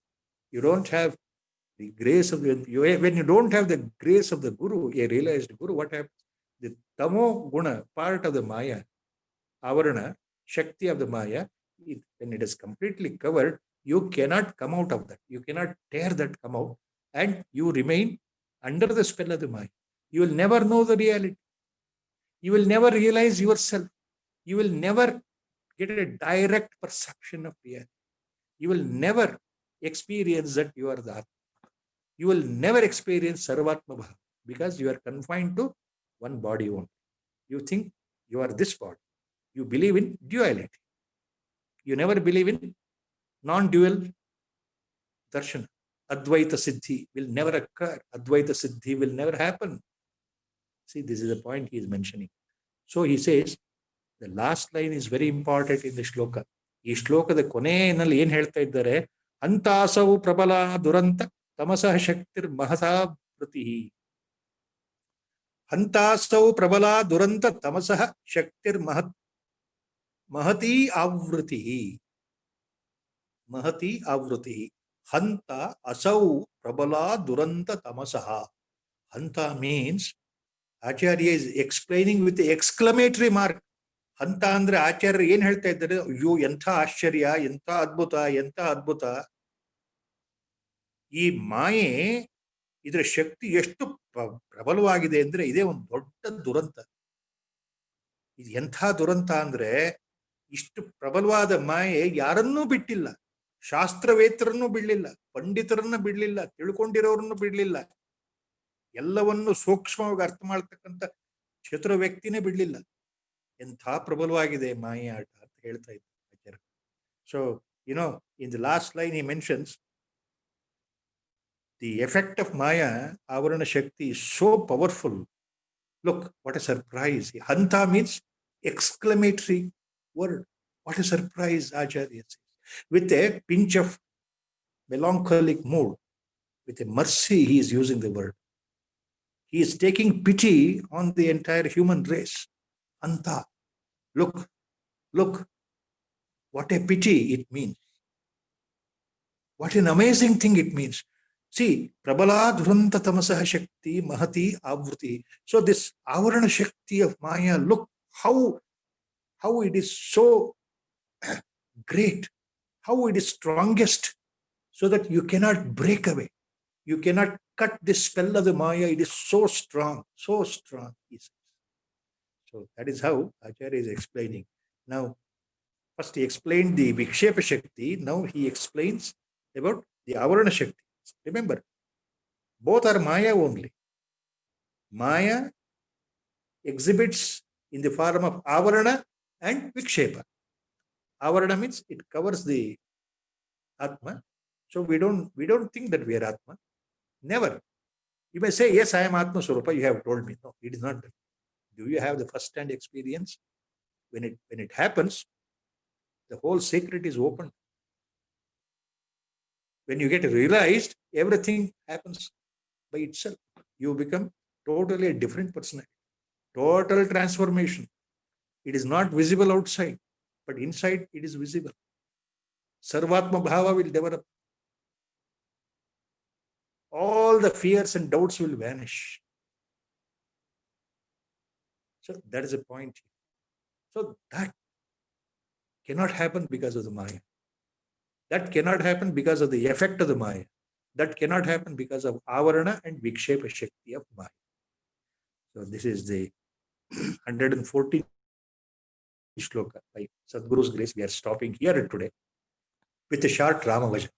you don't have the grace of when you don't have the grace of the Guru, a realized Guru, what happens? The Tamo Guna, part of the Maya, Avarana, Shakti of the Maya, when it is completely covered, you cannot come out of that. You cannot tear that come out, and you remain under the spell of the Maya. You will never know the reality. You will never realize yourself. You will never get a direct perception of reality. You will never experience that you are the Atma. You will never experience Sarvatma Bhava because you are confined to one body only. You think you are this body. You believe in duality. You never believe in non-dual darshan. Advaita Siddhi will never occur. Advaita Siddhi will never happen. See, this is the point he is mentioning. So he says, the last line is very important in the shloka. ಈ ಶ್ಲೋಕದ ಕೊನೆಯಲ್ಲಿ ಏನ್ ಹೇಳ್ತಾ ಇದ್ದಾರೆ, ಅಂತಾಸವು ಪ್ರಬಲ ದುರಂತ ತಮಸಃ ಶಕ್ತಿರ್ ಮಹತಾ ವೃತಿ. ಹಂತಾಸೌ ಪ್ರಬಲ ದುರಂತ ತಮಸಃ ಶಕ್ತಿರ್ ಮಹತಿ ಆವೃತಿ. ಮಹತಿ ಆವೃತಿ. ಹಂತ ಅಸೌ ಪ್ರಬಲ ದುರಂತ ತಮಸಃ. ಹಂತ means Acharya is explaining with the exclamatory mark. ಹಂತ ಅಂದ್ರೆ ಆಚಾರ್ಯರು ಏನ್ ಹೇಳ್ತಾ ಇದ್ದಾರೆ, ಅಯ್ಯೋ ಎಂಥ ಆಶ್ಚರ್ಯ, ಎಂಥ ಅದ್ಭುತ, ಎಂಥ ಅದ್ಭುತ. ಈ ಮಾಯೆ, ಇದರ ಶಕ್ತಿ ಎಷ್ಟು ಪ್ರಬಲವಾಗಿದೆ ಅಂದ್ರೆ ಇದೇ ಒಂದು ದೊಡ್ಡ ದುರಂತ. ಇದು ಎಂಥ ದುರಂತ ಅಂದ್ರೆ ಇಷ್ಟು ಪ್ರಬಲವಾದ ಮಾಯೆ ಯಾರನ್ನೂ ಬಿಟ್ಟಿಲ್ಲ. ಶಾಸ್ತ್ರವೇತ್ತರನ್ನು ಬಿಡ್ಲಿಲ್ಲ, ಪಂಡಿತರನ್ನ ಬಿಡ್ಲಿಲ್ಲ, ತಿಳ್ಕೊಂಡಿರೋರನ್ನು ಬಿಡ್ಲಿಲ್ಲ, ಎಲ್ಲವನ್ನು ಸೂಕ್ಷ್ಮವಾಗಿ ಅರ್ಥ ಮಾಡ್ತಕ್ಕಂಥ ಚತುರ ವ್ಯಕ್ತಿನೇ ಬಿಡ್ಲಿಲ್ಲ. ಎಂಥ ಪ್ರಬಲವಾಗಿದೆ ಮಾಯೆ ಆಟ ಅಂತ ಹೇಳ್ತಾ ಇದ್ದಾರೆ Acharya. So in the last line he mentions the effect of Maya, Avarana Shakti, is so powerful. Look, what a surprise. Hanta means exclamatory word. What a surprise, Acharya says. With a pinch of melancholic mood, with a mercy, he is using the word. He is taking pity on the entire human race. Hanta. Look. What a pity it means. What an amazing thing it means. See, Prabala Duranta Tamasah Shakti Mahati Avruti. So this Avarana Shakti of Maya, look how it is so great, how it is strongest, so that you cannot break away. You cannot cut this spell of the Maya. It is so strong, he says. So that is how Acharya is explaining. Now, first he explained the Vikshepa Shakti. Now he explains about the Avarana Shakti. Remember, both are Maya only. Maya exhibits in the form of Avarana and Vikshepa. Avarana means it covers the Atma. So we don't think that we are Atma. Never. You may say, yes, I am Atma Swarupa, you have told me. No, it is not that. Do you have the first-hand experience? When it happens, the whole secret is open. When you get realized, everything happens by itself. You become totally a different personality. Total transformation. It is not visible outside, but inside it is visible. Sarvatma Bhava will develop. All the fears and doubts will vanish. So that is a point. So that cannot happen because of the Maya. That cannot happen because of the effect of the Maya. That cannot happen because of Avarana and Vikshepa Shakti of Maya. So this is the 114th shloka. By Sadhguru's grace, we are stopping here today with a short Rama Vajan.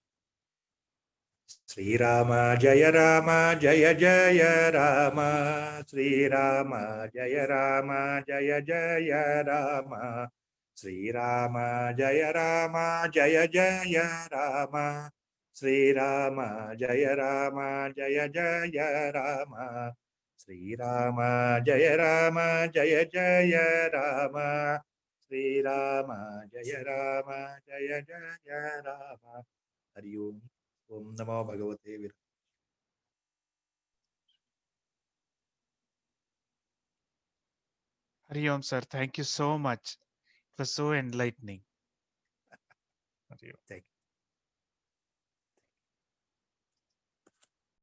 Sri Rama Jaya Rama Jaya Jaya Rama, Sri Rama Jaya Rama Jaya Jaya Rama, Sri Rama Jaya Rama Jaya Jaya Rama, Sri Rama Jaya Rama Jaya Jaya Rama, Sri Rama Jaya Rama Jaya Jaya Rama, Sri Rama Jaya Rama Jaya Jaya Rama. Hari Om. Om Namo Bhagavate Vir. Hari Om, sir. Thank you so much. It was so enlightening. Thank you.